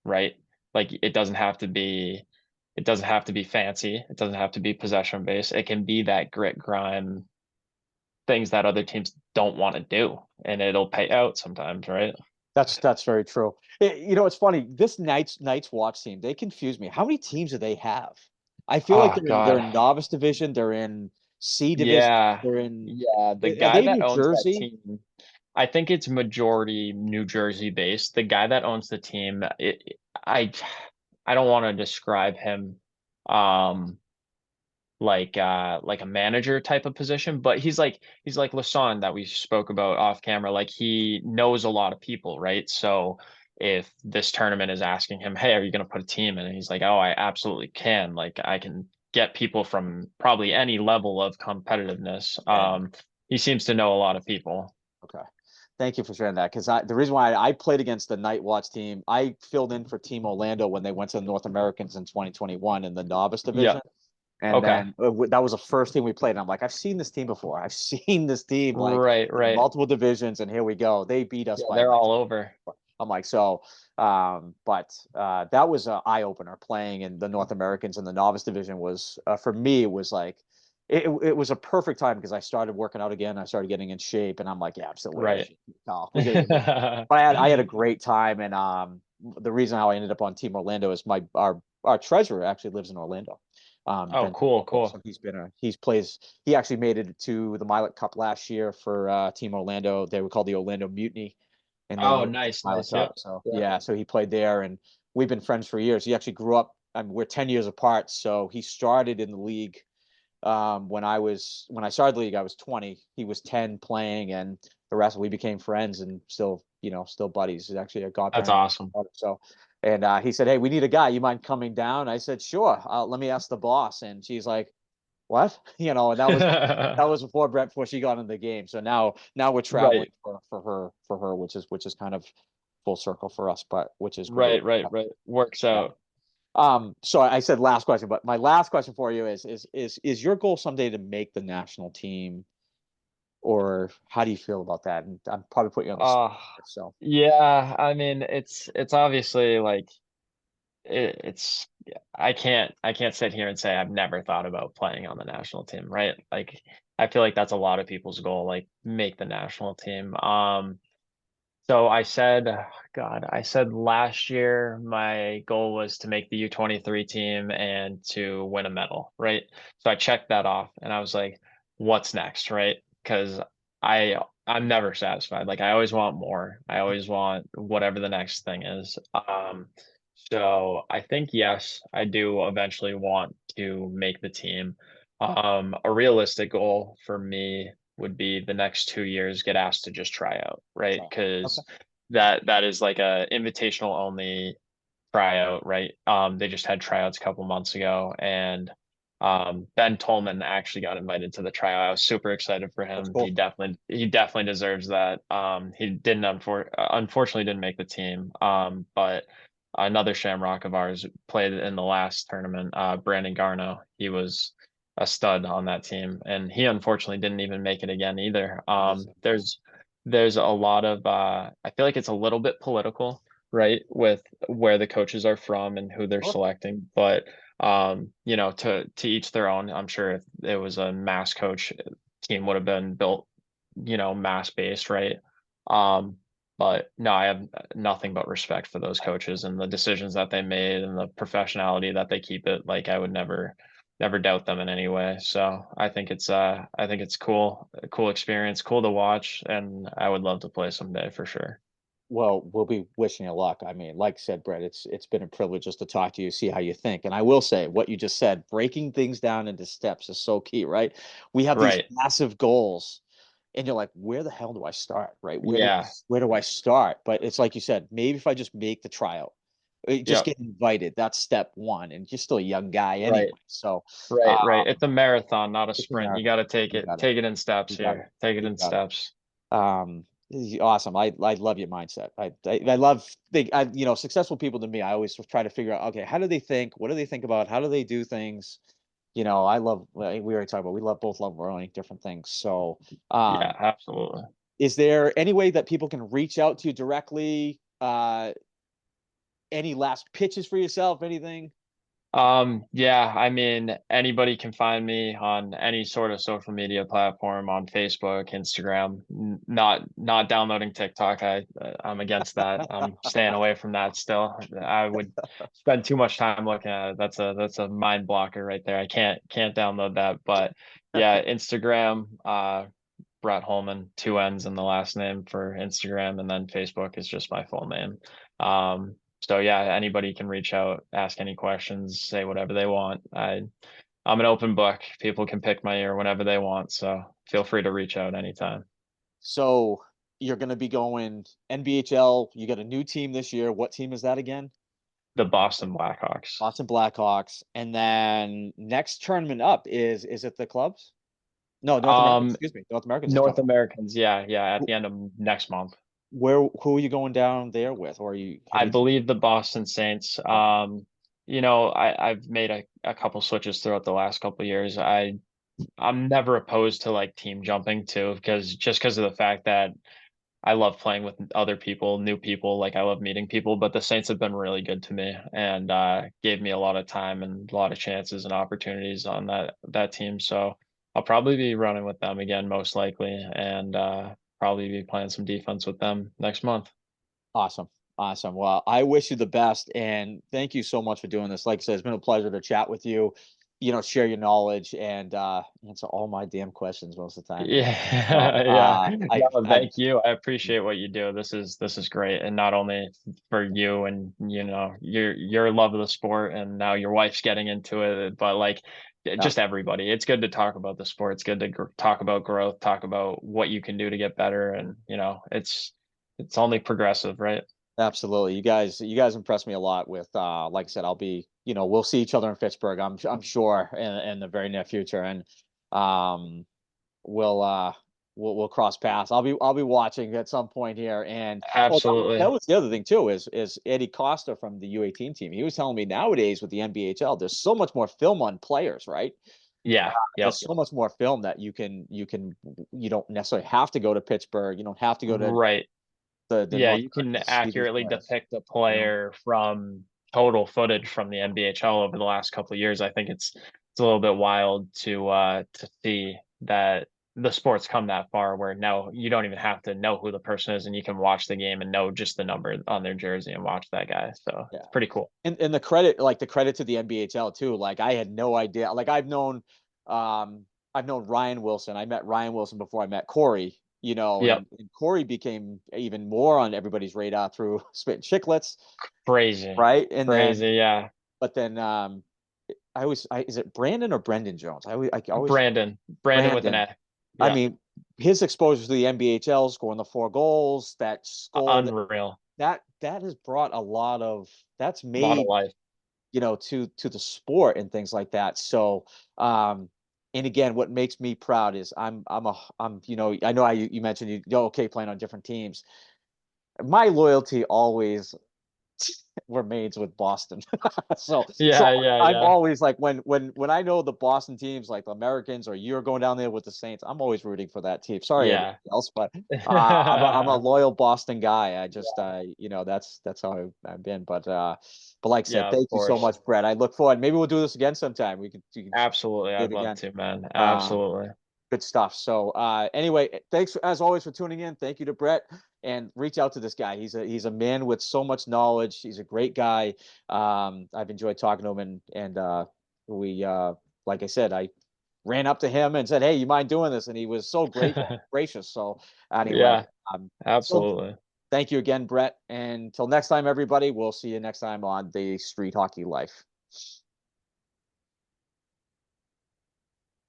right? Like it doesn't have to be fancy. It doesn't have to be possession based. It can be that grit grind things that other teams don't want to do, and it'll pay out sometimes, right? That's very true. It's funny. This Knights Watch team, they confuse me. How many teams do they have? I feel like Oh they're God. in novice division, they're in C division, Yeah. they're in. Yeah. The Are guy they that New owns that Jersey? team, I think it's majority New Jersey based. The guy that owns the team, I I don't want to describe him um like a manager type of position, but he's like Lasan that we spoke about off camera. Like he knows a lot of people, right? So if this tournament is asking him, "Hey, are you going to put a team in?" And he's like, "Oh, I absolutely can. Like I can get people from probably any level of competitiveness." Yeah. He seems to know a lot of people. Okay. Thank you for sharing that. Because the reason why I played against the Night Watch team, I filled in for Team Orlando when they went to the North Americans in 2021 in the novice Yeah. division. And Okay. then that was the first team we played. And I'm like, I've seen this team before. I've seen this team like Right, in right. multiple divisions, and here we go. They beat us Yeah, by they're like. all over. I'm like, so, but that was an eye opener. Playing in the North Americans in the novice division was, for me, it was like, it was a perfect time because I started working out again. I started getting in shape, and I'm like, yeah, I'm still way out of Right. shape. No, we got to get moving. But I had a great time, and the reason how I ended up on Team Orlando is our treasurer actually lives in Orlando. Oh, Ben, cool, so cool. he actually made it to the Milot Cup last year for Team Orlando. They were called the Orlando Mutiny in the Oh, Northeast nice, Milot nice. Yep. Cup. So Yeah. yeah, so he played there, and we've been friends for years. He actually grew up. I mean, we're 10 years apart. So he started in the league when I started the league. I was 20. He was 10 playing, and the rest we became friends and still buddies. He's actually a That's godparent. awesome. So, and he said, "Hey, we need a guy. You mind coming down?" I said, "Sure. Let me ask the boss." And she's like, "What?" And that was before she got in the game. So now we're traveling Right, for her, which is kind of full circle for us, but which is great. right, right, right. Works Yeah. out. So I said last question, but my last question for you is your goal someday to make the national team, or how do you feel about that? And I'm probably putting you on the spot. Uh So yeah, I mean it's obviously like it's I can't sit here and say I've never thought about playing on the national team, right? Like I feel like that's a lot of people's goal, like make the national team. So I said, God, I said last year my goal was to make the U23 team and to win a medal, right? So I checked that off and I was like, what's next, right? Because I'm never satisfied. Like I always want more. I always want whatever the next thing is. So I think yes, I do eventually want to make the team. A realistic goal for me would be the next 2 years get asked to just try out, right? try. Because Okay. that is like a invitational only tryout, right? They just had tryouts a couple months ago, and Ben Tolman actually got invited to the tryout. I was super excited for That's him. cool. He definitely deserves that. He didn't unfortunately didn't make the team. But another Shamrock of ours played in the last tournament, Brandon Garno. He was a stud on that team, and he unfortunately didn't even make it again either. Awesome. There's a lot of I feel like it's a little bit political, right, with where the coaches are from and who they're Sure. selecting, but you know, to each their own. I'm sure if it was a mass coach, team would have been built, you know, mass based, right? um but no, I have nothing but respect for those coaches and the decisions that they made and the professionality that they keep it. Like, I would never doubt them in any way. So I think it's cool, a cool experience, cool to watch, and I would love to play someday for sure. Well, we'll be wishing you luck. I mean, like I said, Brett, it's been a privilege just to talk to you, see how you think. And I will say what you just said, breaking things down into steps is so key, right? We have these Right. massive goals, and you're like, where the hell do I start? Right? Yeah. Where do I start? But it's like you said, maybe if I just make the tryout, just Yep. get invited, that's step one. And you're still a young guy Right. anyway. So Right. It's a marathon, not a it's a sprint. You got marathon. to You got it. take it in steps You got it. here. Take it You in got it. steps. Awesome. I love your mindset. I love successful people to me. I always try to figure out, okay, how do they think? What do they think about? How do they do things? I love, we already talked about, we both love learning different things. So, Yeah, um, absolutely. is there any way that people can reach out to you directly? Any last pitches for yourself? Anything? Yeah, I mean, anybody can find me on any sort of social media platform, on Facebook, Instagram. Not downloading TikTok. I'm against that. I'm staying away from that still. I would spend too much time looking at it. That's a mind blocker right there. I can't download that. But yeah, Instagram, Brett Holman, two N's in the last name for Instagram, and then Facebook is just my full name. So yeah, anybody can reach out, ask any questions, say whatever they want. I'm an open book. People can pick my ear whenever they want, so feel free to reach out anytime. So you're going to be going NBHL. You got a new team this year. What team is that again? The Boston Blackhawks. Boston Blackhawks. And then next tournament up is it the clubs? No, North America. Um, Excuse me. North Americans is North coming up. Americans, yeah, at Who, the end of next month. who are you going down there with? Or are you have I you believe the Boston Saints. okay. You know, I've made a couple switches throughout the last couple of years. I'm never opposed to like team jumping too, because of the fact that I love playing with other people, new people. Like, I love meeting people, but the Saints have been really good to me, and gave me a lot of time and a lot of chances and opportunities on that team. So I'll probably be running with them again, most likely, and probably be playing some defense with them next month. Awesome. Awesome. Well, I wish you the best and thank you so much for doing this. Like I said, it's been a pleasure to chat with you, share your knowledge and answer all my damn questions most of the time, man. So Yeah, yeah. No, I thank you. I appreciate what you do. This is great, and not only for you and, you know, your love of the sport, and now your wife's getting into it, but like, yeah, just everybody. It's good to talk about the sport. It's good to talk about growth, talk about what you can do to get better, and you know, it's only progressive, right? absolutely. You guys impressed me a lot with like I said, I'll be, we'll see each other in Fitchburg, I'm sure in the very near future. And um we'll we'll cross paths. I'll be watching at some point here. And oh, that Absolutely. was the other thing too is Eddie Costa from the U18 team. He was telling me nowadays with the NBHL, there's so much more film on players, right? Yeah. Yep. There's so much more film that you don't necessarily have to go to Pittsburgh. You don't have to go to Right. the Yeah, North you can America to see these accurately players. depict a You know, player from total footage from the NBHL over the last couple of years. I think it's a little bit wild to see that the sport's come that far where now you don't even have to know who the person is, and you can watch the game and know just the number on their jersey and watch that guy. So yeah. it's pretty cool. And the credit to the NBHL too. Like I had no idea. Like I've known Ryan Wilson. I met Ryan Wilson before I met Corey, Yep. and Corey became even more on everybody's radar through Spit Chicklets, Crazy. right? And then Crazy. Yeah. but then is it Brandon or Brendan Jones? I always Brandon. Brandon with an Brandon. A. I Yeah. mean, his exposure to the NBHL, scoring the 4 goals, that score Unreal. that has brought a lot of that's A lot of made life. to the sport and things like that. So and again, what makes me proud is I'm I know you mentioned you go okay playing on different teams. My loyalty always remains with Boston. So Yeah, yeah, I'm yeah. always like when I know the Boston teams like the Americans or you're going down there with the Saints, I'm always rooting for that team. Sorry, everybody Yeah. else, but I'm a loyal Boston guy. I just that's how I've been. But like I said, Yeah, of thank you so course. much, Brett. I look forward. Maybe we'll do this again sometime. We can Absolutely. do I'd it love again. to, man. Um, Absolutely. Good stuff. So anyway, thanks as always for tuning in. Thank you to Brett and reach out to this guy. He's a man with so much knowledge. He's a great guy. I've enjoyed talking to him and we like I said, I ran up to him and said, "Hey, you mind doing this?" And he was so gracious. So anyway, Yeah, um, so absolutely. thank you again, Brett. And until next time, everybody, we'll see you next time on the Street Hockey Life.